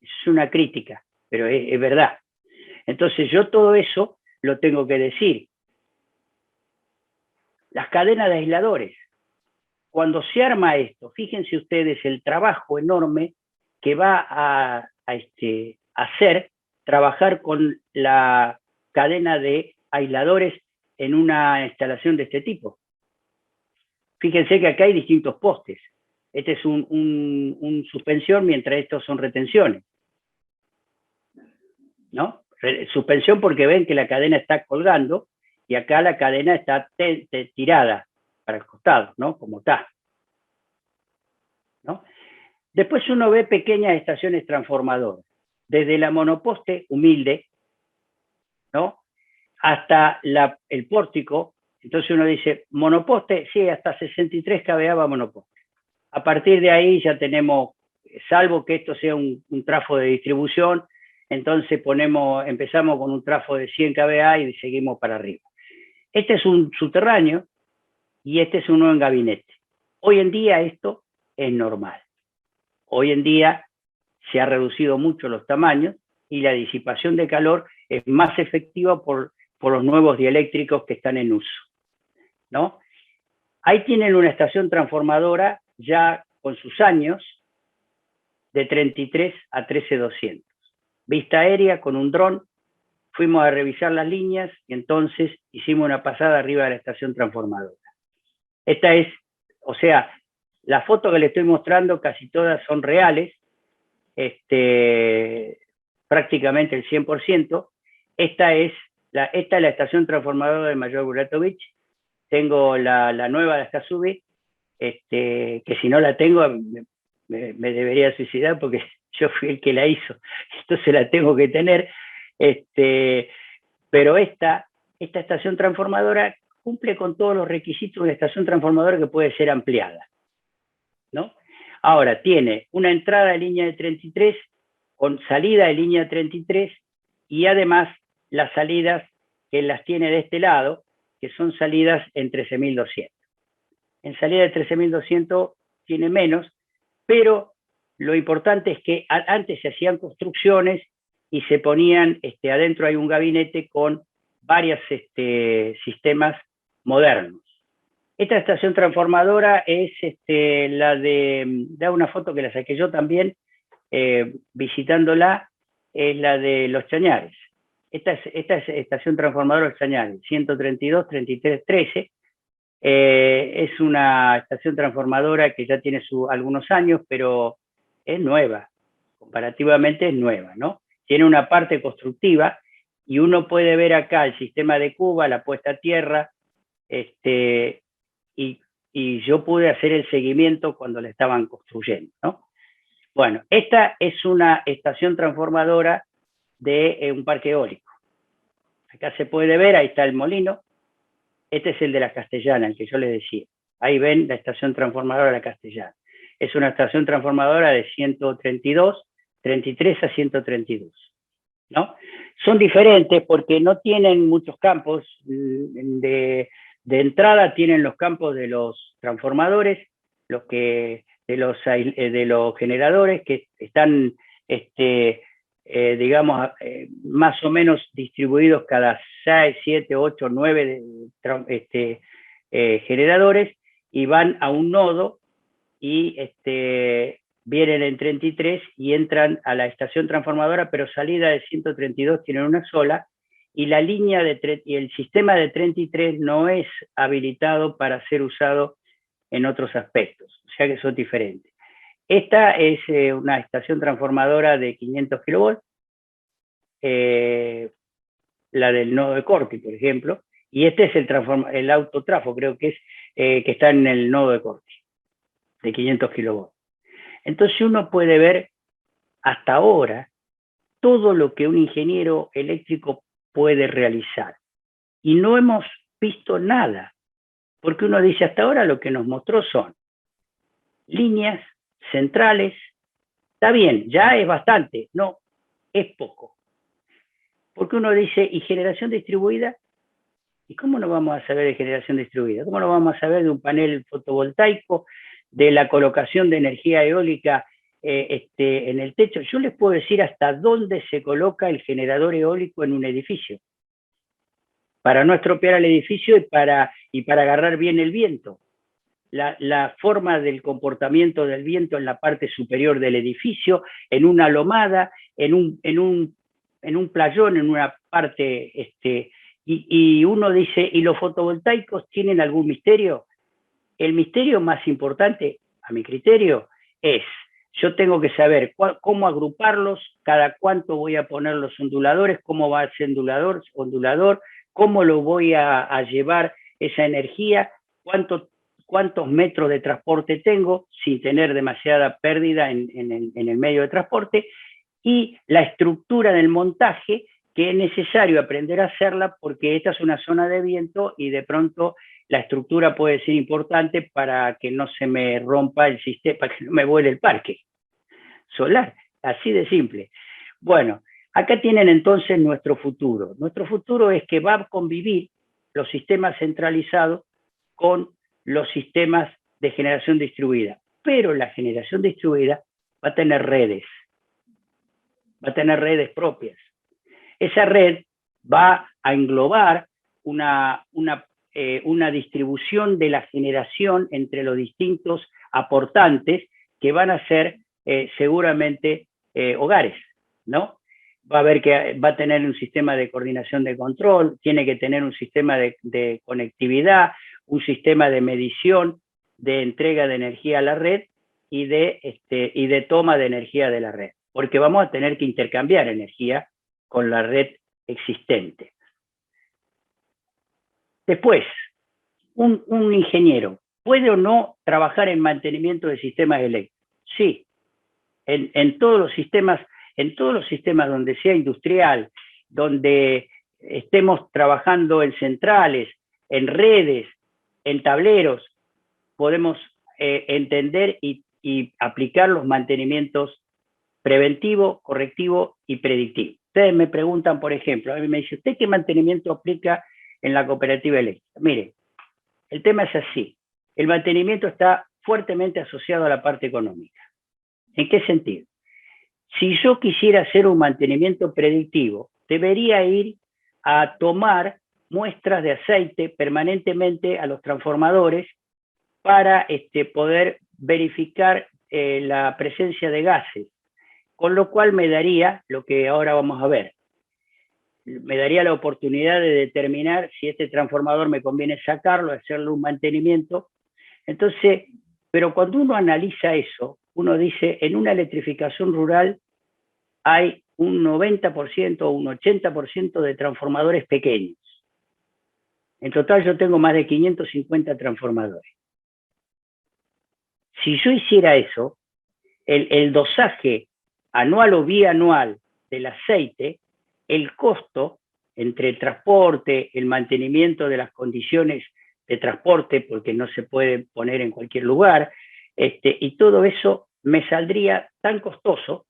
C: Eso es una crítica, pero es verdad. Entonces yo todo eso lo tengo que decir. Las cadenas de aisladores. Cuando se arma esto, fíjense ustedes el trabajo enorme que va a hacer trabajar con la cadena de aisladores en una instalación de este tipo. Fíjense que acá hay distintos postes. Este es un suspensión, mientras estos son retenciones, ¿no? Suspensión porque ven que la cadena está colgando y acá la cadena está tirada para el costado, ¿no? Como está, ¿no? Después uno ve pequeñas estaciones transformadoras, desde la monoposte humilde, ¿no? Hasta el pórtico. Entonces uno dice, monoposte, sí, hasta 63 kVA va monoposte. A partir de ahí ya tenemos, salvo que esto sea un trafo de distribución, entonces empezamos con un trafo de 100 kVA y seguimos para arriba. Este es un subterráneo y este es uno en gabinete. Hoy en día esto es normal. Hoy en día se ha reducido mucho los tamaños y la disipación de calor es más efectiva por los nuevos dieléctricos que están en uso, ¿no? Ahí tienen una estación transformadora ya con sus años de 33 a 13200. Vista aérea con un dron, fuimos a revisar las líneas y entonces hicimos una pasada arriba de la estación transformadora. Esta es, o sea, la foto que le estoy mostrando casi todas son reales, prácticamente el 100%. Esta es la estación transformadora de Mayor Buratovich. Tengo la nueva de Skasubi, que si no la tengo me debería suicidar porque yo fui el que la hizo, entonces la tengo que tener. Pero esta estación transformadora cumple con todos los requisitos de una estación transformadora que puede ser ampliada, ¿no? Ahora, tiene una entrada de línea de 33 con salida de línea 33 y además las salidas que las tiene de este lado, que son salidas en 13.200. En salida de 13.200 tiene menos, pero lo importante es que antes se hacían construcciones y se ponían, adentro hay un gabinete con varios sistemas modernos. Esta estación transformadora es la da una foto que la saqué yo también, visitándola, es la de Los Chañares. esta es estación transformadora del señal, 132, 33, 13. Es una estación transformadora que ya tiene algunos años, pero es nueva, comparativamente es nueva, ¿no? Tiene una parte constructiva y uno puede ver acá el sistema de Cuba, la puesta a tierra, y yo pude hacer el seguimiento cuando la estaban construyendo, ¿no? Bueno, esta es una estación transformadora de un parque eólico. Acá se puede ver, ahí está el molino. Este es el de la Castellana, el que yo les decía. Ahí ven la estación transformadora de la Castellana. Es una estación transformadora de 132, 33 a 132, ¿no? Son diferentes porque no tienen muchos campos. De entrada tienen los campos de los transformadores, de los generadores que están, digamos, más o menos distribuidos cada 6, 7, 8, 9 generadores, y van a un nodo y vienen en 33 y entran a la estación transformadora, pero salida de 132 tienen una sola, y la línea y el sistema de 33 no es habilitado para ser usado en otros aspectos, o sea que son diferentes. Esta es una estación transformadora de 500 kilovolts, la del nodo de Corti, por ejemplo, y este es el autotrafo, creo que es, que está en el nodo de Corti, de 500 kilovolts. Entonces uno puede ver hasta ahora todo lo que un ingeniero eléctrico puede realizar. Y no hemos visto nada, porque uno dice, hasta ahora lo que nos mostró son líneas centrales. Está bien, ya es bastante, no, es poco. Porque uno dice, ¿y generación distribuida? ¿Y cómo no vamos a saber de generación distribuida? ¿Cómo no vamos a saber de un panel fotovoltaico, de la colocación de energía eólica en el techo? Yo les puedo decir hasta dónde se coloca el generador eólico en un edificio, para no estropear el edificio y para agarrar bien el viento. La forma del comportamiento del viento en la parte superior del edificio, en una lomada, en un playón, en una parte, y uno dice, ¿y los fotovoltaicos tienen algún misterio? El misterio más importante, a mi criterio, es, yo tengo que saber cómo agruparlos, cada cuánto voy a poner los onduladores, cómo va a ser ondulador, cómo lo voy a llevar esa energía, cuántos metros de transporte tengo sin tener demasiada pérdida en el medio de transporte, y la estructura del montaje, que es necesario aprender a hacerla porque esta es una zona de viento y de pronto la estructura puede ser importante para que no se me rompa el sistema, para que no me vuele el parque solar, así de simple. Bueno, acá tienen entonces nuestro futuro. Nuestro futuro es que va a convivir los sistemas centralizados con los sistemas de generación distribuida, pero la generación distribuida va a tener redes propias. Esa red va a englobar una distribución de la generación entre los distintos aportantes que van a ser seguramente hogares, ¿no? Va a tener un sistema de coordinación de control, tiene que tener un sistema de conectividad, un sistema de medición, de entrega de energía a la red y de toma de energía de la red, porque vamos a tener que intercambiar energía con la red existente. Después, un ingeniero, ¿puede o no trabajar en mantenimiento de sistemas eléctricos? Sí, en todos los sistemas donde sea industrial, donde estemos trabajando en centrales, en redes, en tableros, podemos entender y aplicar los mantenimientos preventivo, correctivo y predictivo. Ustedes me preguntan, por ejemplo, a mí me dice, ¿usted qué mantenimiento aplica en la cooperativa eléctrica? Mire, el tema es así. El mantenimiento está fuertemente asociado a la parte económica. ¿En qué sentido? Si yo quisiera hacer un mantenimiento predictivo, debería ir a tomar muestras de aceite permanentemente a los transformadores para poder verificar la presencia de gases, con lo cual me daría lo que ahora vamos a ver. me daría la oportunidad de determinar si este transformador me conviene sacarlo, hacerle un mantenimiento. Entonces, pero cuando uno analiza eso, uno dice, en una electrificación rural hay un 90% o un 80% de transformadores pequeños. En total yo tengo más de 550 transformadores. Si yo hiciera eso, el dosaje anual o bianual del aceite, el costo entre el transporte, el mantenimiento de las condiciones de transporte, porque no se puede poner en cualquier lugar, y todo eso me saldría tan costoso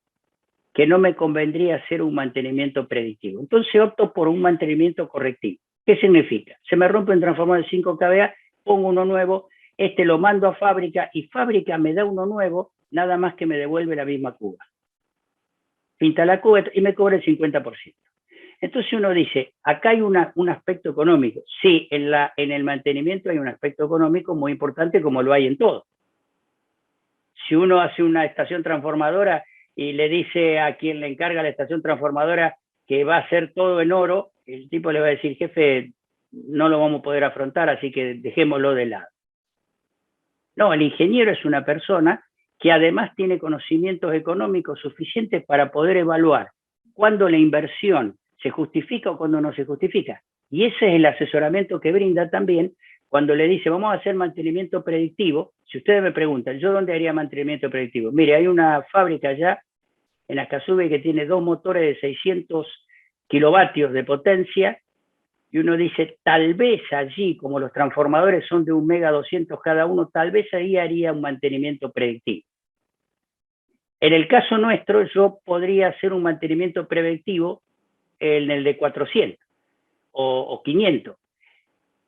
C: que no me convendría hacer un mantenimiento predictivo. Entonces opto por un mantenimiento correctivo. ¿Qué significa? Se me rompe un transformador de 5 kVA, pongo uno nuevo, lo mando a fábrica y fábrica me da uno nuevo, nada más que me devuelve la misma cuba. Pinta la cuba y me cobra el 50%. Entonces uno dice, acá hay un aspecto económico. Sí, en el mantenimiento hay un aspecto económico muy importante como lo hay en todo. Si uno hace una estación transformadora y le dice a quien le encarga la estación transformadora que va a hacer todo en oro, el tipo le va a decir, jefe, no lo vamos a poder afrontar, así que dejémoslo de lado. No, el ingeniero es una persona que además tiene conocimientos económicos suficientes para poder evaluar cuándo la inversión se justifica o cuándo no se justifica. Y ese es el asesoramiento que brinda también cuando le dice, vamos a hacer mantenimiento predictivo. Si ustedes me preguntan, ¿yo dónde haría mantenimiento predictivo? Mire, hay una fábrica allá en Ascasubi que tiene 2 motores de 600 kilovatios de potencia, y uno dice, tal vez allí, como los transformadores son de 1 mega 200 cada uno, tal vez ahí haría un mantenimiento predictivo. En el caso nuestro, yo podría hacer un mantenimiento preventivo en el de 400 o 500.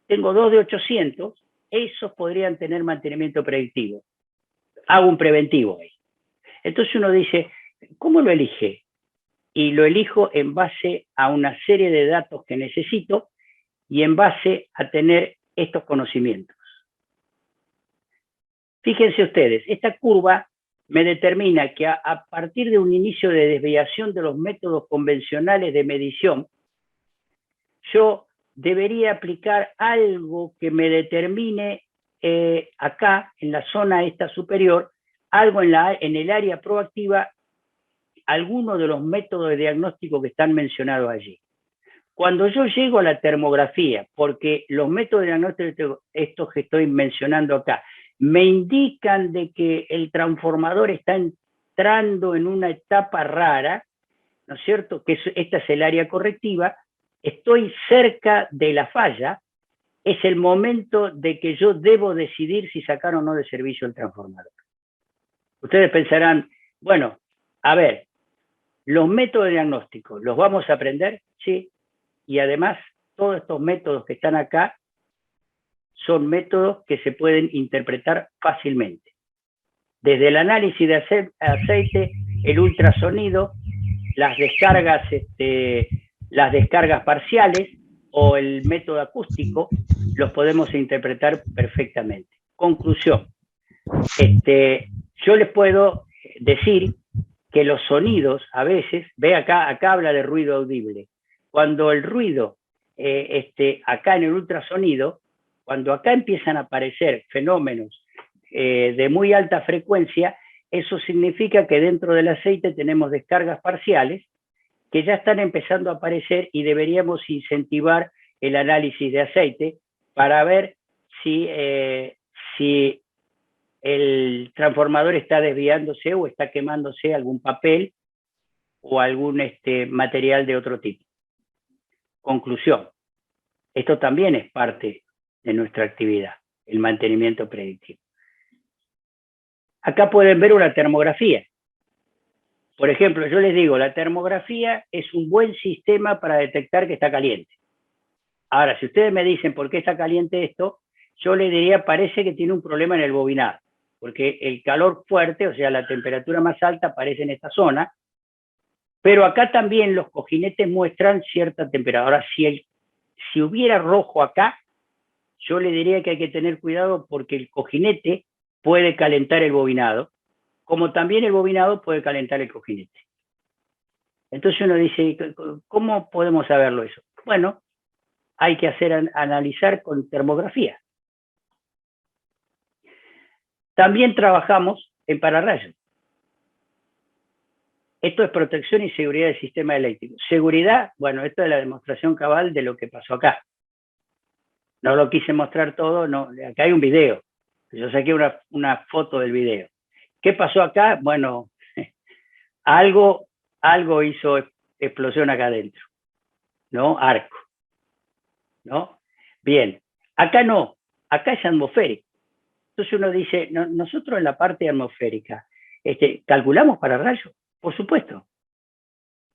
C: Tengo 2 de 800, esos podrían tener mantenimiento predictivo. Hago un preventivo ahí. Entonces uno dice, ¿cómo lo elige? Y lo elijo en base a una serie de datos que necesito y en base a tener estos conocimientos. Fíjense ustedes, esta curva me determina que a partir de un inicio de desviación de los métodos convencionales de medición, yo debería aplicar algo que me determine acá, en la zona esta superior, algo en el área proactiva, algunos de los métodos de diagnóstico que están mencionados allí. Cuando yo llego a la termografía, porque los métodos de diagnóstico, estos que estoy mencionando acá, me indican de que el transformador está entrando en una etapa rara, ¿no es cierto? Que esta es el área correctiva, estoy cerca de la falla, es el momento de que yo debo decidir si sacar o no de servicio el transformador. Ustedes pensarán, bueno, a ver, los métodos de diagnóstico, ¿los vamos a aprender? Sí. Y además, todos estos métodos que están acá son métodos que se pueden interpretar fácilmente. Desde el análisis de aceite, el ultrasonido, las descargas parciales o el método acústico, los podemos interpretar perfectamente. Conclusión. Yo les puedo decir que los sonidos a veces, ve acá habla de ruido audible. Cuando el ruido, acá en el ultrasonido, cuando acá empiezan a aparecer fenómenos de muy alta frecuencia, eso significa que dentro del aceite tenemos descargas parciales que ya están empezando a aparecer y deberíamos incentivar el análisis de aceite para ver si el transformador está desviándose o está quemándose algún papel o algún material de otro tipo. Conclusión, esto también es parte de nuestra actividad, el mantenimiento predictivo. Acá pueden ver una termografía. Por ejemplo, yo les digo, la termografía es un buen sistema para detectar que está caliente. Ahora, si ustedes me dicen por qué está caliente esto, yo les diría, parece que tiene un problema en el bobinado, porque el calor fuerte, o sea, la temperatura más alta aparece en esta zona, pero acá también los cojinetes muestran cierta temperatura. Ahora, si hubiera rojo acá, yo le diría que hay que tener cuidado porque el cojinete puede calentar el bobinado, como también el bobinado puede calentar el cojinete. Entonces uno dice, ¿cómo podemos saberlo eso? Bueno, hay que analizar con termografía. También trabajamos en pararrayos. Esto es protección y seguridad del sistema eléctrico. Seguridad, bueno, esto es la demostración cabal de lo que pasó acá. No lo quise mostrar todo, no, acá hay un video. Yo saqué una foto del video. ¿Qué pasó acá? Bueno, algo hizo explosión acá adentro, ¿no? Arco, ¿no? Bien, acá no, acá es atmosférico. Entonces uno dice, nosotros en la parte atmosférica, ¿calculamos pararrayos? Por supuesto.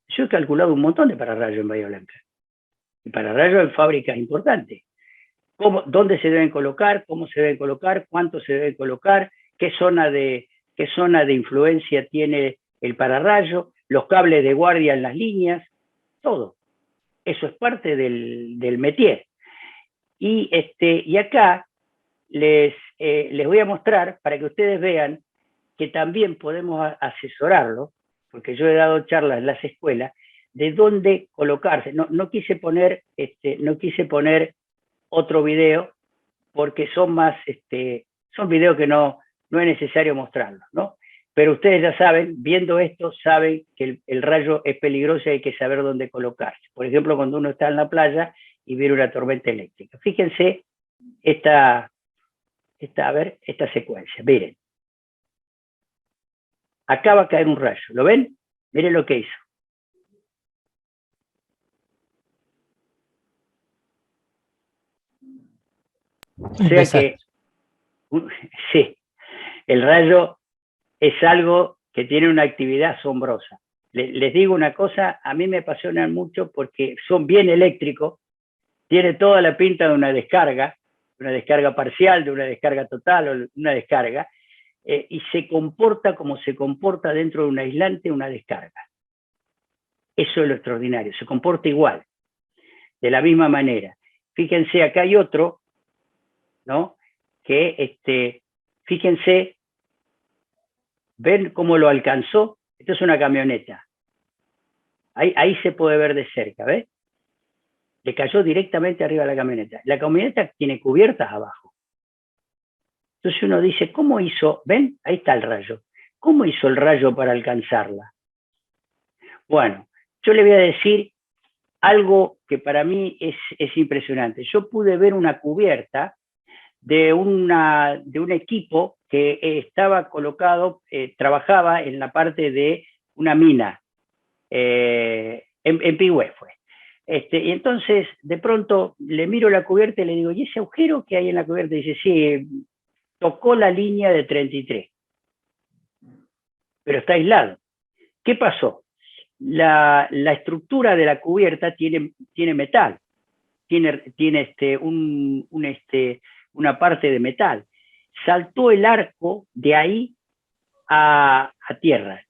C: Yo he calculado un montón de pararrayos en Bahía Blanca. Y pararrayos en fábricas importantes. ¿Dónde se deben colocar? ¿Cómo se deben colocar? ¿Cuánto se deben colocar? ¿Qué zona de influencia tiene el pararrayo? Los cables de guardia en las líneas. Todo. Eso es parte del métier. Y acá les voy a mostrar para que ustedes vean que también podemos asesorarlo, porque yo he dado charlas en las escuelas, de dónde colocarse. No quise poner otro video, porque son videos que no es necesario mostrarlos, ¿no? Pero ustedes ya saben, viendo esto, saben que el rayo es peligroso y hay que saber dónde colocarse. Por ejemplo, cuando uno está en la playa y viene una tormenta eléctrica. Fíjense esta secuencia, miren. Acá va a caer un rayo, ¿lo ven? Miren lo que hizo. O sea que, sí, el rayo es algo que tiene una actividad asombrosa. Les digo una cosa, a mí me apasionan mucho porque son bien eléctricos, tiene toda la pinta de una descarga parcial, de una descarga total o una descarga, y se comporta como se comporta dentro de un aislante una descarga. Eso es lo extraordinario, se comporta igual, de la misma manera. Fíjense, acá hay otro, ¿no? Que, fíjense, ven cómo lo alcanzó. Esto es una camioneta. Ahí se puede ver de cerca, ¿ves? Le cayó directamente arriba de la camioneta. La camioneta tiene cubiertas abajo. Entonces uno dice, ¿cómo hizo? ¿Ven? Ahí está el rayo. ¿Cómo hizo el rayo para alcanzarla? Bueno, yo le voy a decir algo que para mí es impresionante. Yo pude ver una cubierta de un equipo que estaba colocado, trabajaba en la parte de una mina, en Pigüé fue. Y entonces, de pronto, le miro la cubierta y le digo, ¿y ese agujero que hay en la cubierta? Y dice, sí, tocó la línea de 33, pero está aislado. ¿Qué pasó? La estructura de la cubierta tiene metal, tiene una parte de metal. Saltó el arco de ahí a tierra.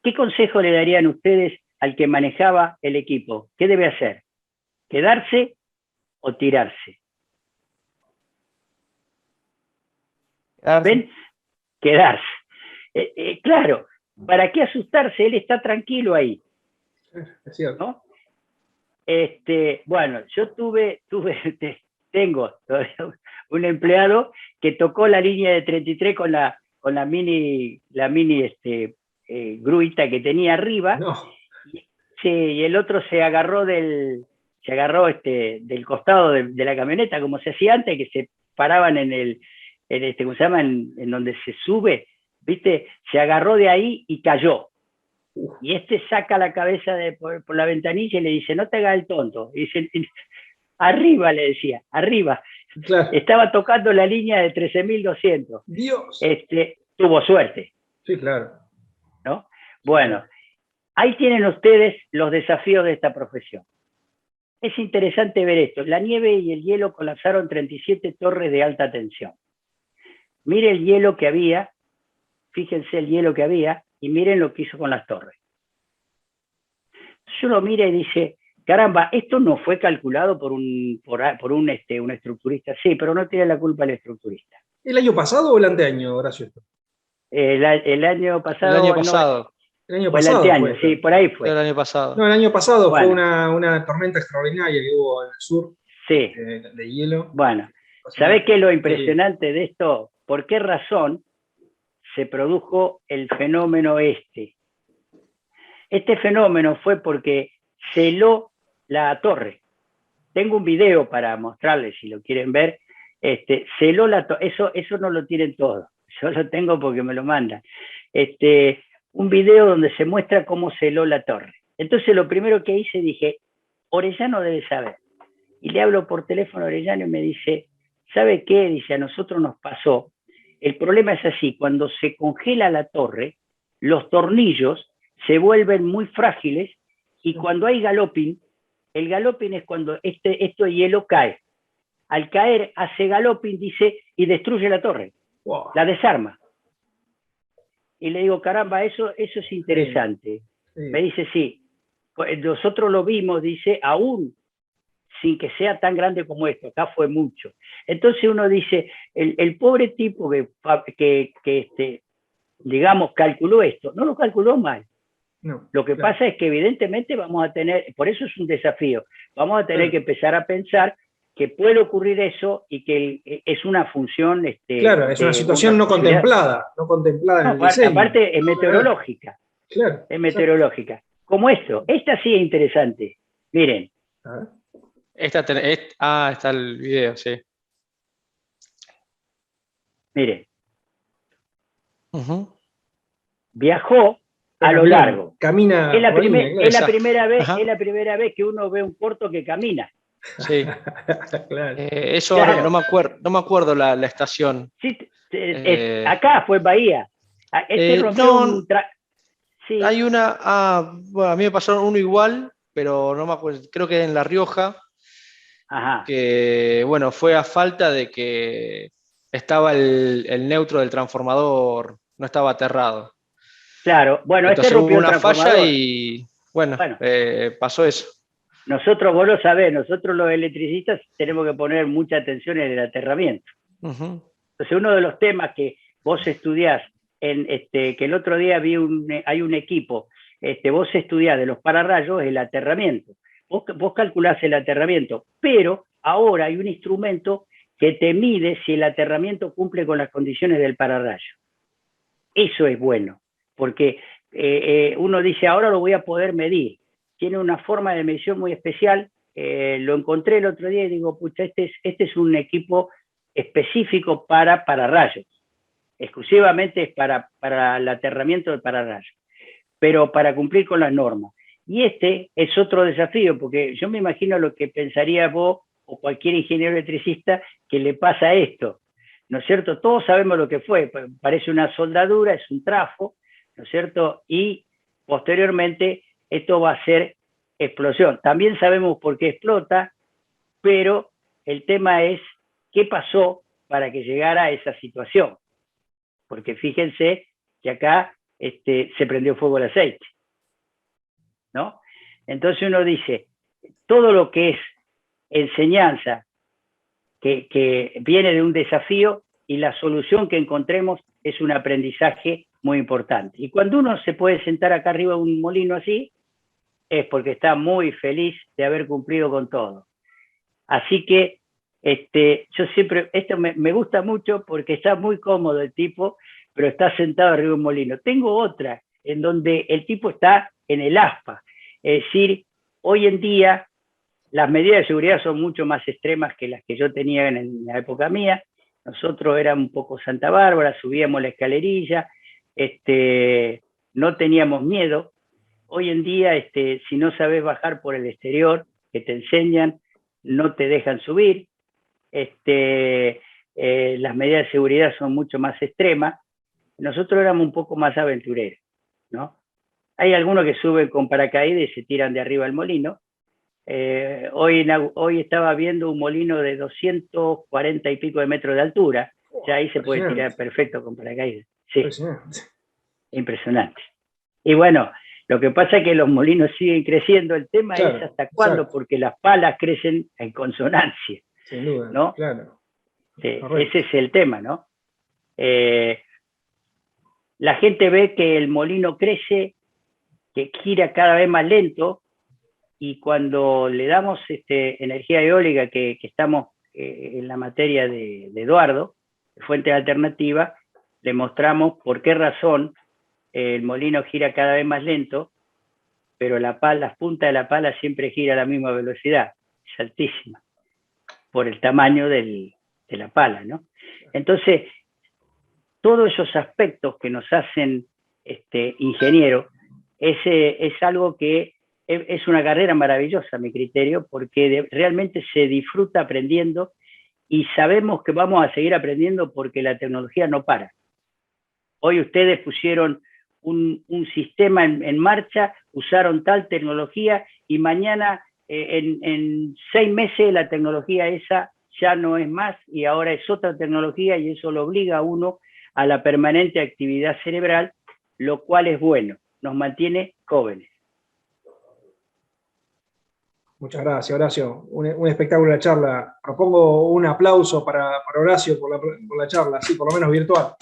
C: ¿Qué consejo le darían ustedes al que manejaba el equipo? ¿Qué debe hacer? ¿Quedarse o tirarse? ¿Ven? Quedarse. Claro, ¿para qué asustarse? Él está tranquilo ahí.
B: Es cierto.
C: ¿No? Bueno, yo tengo un empleado que tocó la línea de 33 con la mini gruita que tenía arriba.
B: No.
C: Sí, y el otro se agarró del costado de la camioneta, como se hacía antes, que se paraban ¿cómo se llama? En donde se sube, ¿viste? Se agarró de ahí y cayó. Y saca la cabeza por la ventanilla y le dice, no te hagas el tonto. Y dice, arriba, le decía, arriba. Claro. Estaba tocando la línea de 13.200.
B: Dios.
C: Tuvo suerte.
B: Sí, claro.
C: ¿No? Bueno, ahí tienen ustedes los desafíos de esta profesión. Es interesante ver esto. La nieve y el hielo colapsaron 37 torres de alta tensión. Mire el hielo que había, fíjense el hielo que había, y miren lo que hizo con las torres. Uno mira y dice, caramba, esto no fue calculado por un estructurista. Sí, pero no tiene la culpa el estructurista.
B: ¿El año pasado o el anteaño, Horacio?
C: El año pasado.
D: El año pasado.
B: El año
C: O el
B: pasado
C: anteaño,
B: fue.
C: sí, por ahí
D: Fue el
C: fue.
D: año pasado.
B: No, el año pasado fue
C: Bueno,
B: una tormenta extraordinaria que hubo en el sur
C: sí,
B: de hielo.
C: bueno.
B: Pasó
C: ¿Sabés qué es lo
B: terrible.
C: impresionante de esto? ¿Por qué razón se produjo el fenómeno este? Este fenómeno fue porque se heló la torre. Tengo un video para mostrarles si lo quieren ver. Se heló la torre. Eso no lo tienen todos. Yo lo tengo porque me lo mandan. Un video donde se muestra cómo se heló la torre. Entonces lo primero que hice, dije, Orellano debe saber. Y le hablo por teléfono a Orellano y me dice, ¿sabe qué? Dice, a nosotros nos pasó. El problema es así, cuando se congela la torre, los tornillos se vuelven muy frágiles y cuando hay galopín, el galopín es cuando esto hielo cae. Al caer hace galopín, dice, y destruye la torre,
B: Wow.
C: la desarma. Y le digo, caramba, eso es interesante.
B: Sí.
C: Me dice, sí, nosotros lo vimos, dice, aún sin que sea tan grande como esto, acá fue mucho. Entonces uno dice, el pobre tipo que digamos, calculó esto, no lo calculó mal.
B: No,
C: Lo que
B: claro.
C: pasa es que evidentemente vamos a tener, por eso es un desafío, vamos a tener que empezar a pensar que puede ocurrir eso y que es una función...
B: Claro, es una situación no contemplada en el diseño.
C: Aparte es meteorológica,
B: Claro,
C: es meteorológica. Como esto, esta sí es interesante. Miren.
B: a ver.
D: Está el video, sí.
C: Miren.
D: Uh-huh.
C: Viajó a lo largo.
B: Camina.
C: Es la
D: Ajá.
C: primera vez que uno ve un corto que camina.
D: Sí.
B: Claro.
D: Eso
C: Claro.
D: no me acuerdo la estación.
C: Sí, acá fue en Bahía.
D: No,
C: sí.
D: hay una. Bueno, a mí me pasaron uno igual, pero no me acuerdo. Creo que en La Rioja.
C: Ajá.
D: Que bueno, fue a falta de que estaba el neutro del transformador, no estaba aterrado.
C: Claro, bueno,
D: Entonces hubo
C: rompió el
D: una falla
C: transformador.
D: y bueno, pasó eso.
C: Nosotros, vos lo sabés, nosotros los electricistas tenemos que poner mucha atención en el aterramiento.
D: Uh-huh.
C: Entonces, uno de los temas que vos estudiás, que el otro día hay un equipo, vos estudiás de los pararrayos el aterramiento. Vos calculás el aterramiento, pero ahora hay un instrumento que te mide si el aterramiento cumple con las condiciones del pararrayo. Eso es bueno, porque uno dice, ahora lo voy a poder medir. Tiene una forma de medición muy especial. Lo encontré el otro día y digo, pucha, este es un equipo específico para pararrayos. Exclusivamente es para el aterramiento del pararrayo, pero para cumplir con las normas. Y este es otro desafío, porque yo me imagino lo que pensaría vos o cualquier ingeniero electricista que le pasa esto, ¿no es cierto? Todos sabemos lo que fue, parece una soldadura, es un trafo, ¿no es cierto? Y posteriormente esto va a ser explosión. También sabemos por qué explota, pero el tema es qué pasó para que llegara a esa situación. Porque fíjense que acá se prendió fuego el aceite, ¿no? Entonces uno dice, todo lo que es enseñanza que viene de un desafío y la solución que encontremos es un aprendizaje muy importante. Y cuando uno se puede sentar acá arriba de un molino así, es porque está muy feliz de haber cumplido con todo. Así que yo siempre, esto me gusta mucho porque está muy cómodo el tipo, pero está sentado arriba de un molino. Tengo otra en donde el tipo está en el aspa. Es decir, hoy en día las medidas de seguridad son mucho más extremas que las que yo tenía en la época mía. Nosotros éramos un poco Santa Bárbara, subíamos la escalerilla, no teníamos miedo. Hoy en día, si no sabes bajar por el exterior, que te enseñan, no te dejan subir. Las medidas de seguridad son mucho más extremas. Nosotros éramos un poco más aventureros, ¿no? Hay algunos que suben con paracaídas y se tiran de arriba al molino. Hoy estaba viendo un molino de 240 y pico de metros de altura. Ya ahí se puede tirar perfecto con paracaídas. Sí. Impresionante. Y bueno, lo que pasa es que los molinos siguen creciendo. El tema es hasta cuándo, porque las palas crecen en consonancia.
B: Sin duda,
C: ¿no?
B: claro.
C: Sí, ese es el tema, ¿no? La gente ve que el molino crece que gira cada vez más lento, y cuando le damos energía eólica, que estamos en la materia de Eduardo, fuente alternativa, le mostramos por qué razón el molino gira cada vez más lento, pero las puntas de la pala siempre gira a la misma velocidad, es altísima, por el tamaño de la pala, ¿no? Entonces, todos esos aspectos que nos hacen ingeniero, es algo que es una carrera maravillosa, a mi criterio, porque realmente se disfruta aprendiendo y sabemos que vamos a seguir aprendiendo porque la tecnología no para. Hoy ustedes pusieron un sistema en marcha, usaron tal tecnología y mañana, en 6 meses, la tecnología esa ya no es más y ahora es otra tecnología, y eso lo obliga a uno a la permanente actividad cerebral, lo cual es bueno, nos mantiene jóvenes.
B: Muchas gracias, Horacio. Un espectacular charla. Propongo un aplauso para Horacio por la charla, sí, por lo menos virtual.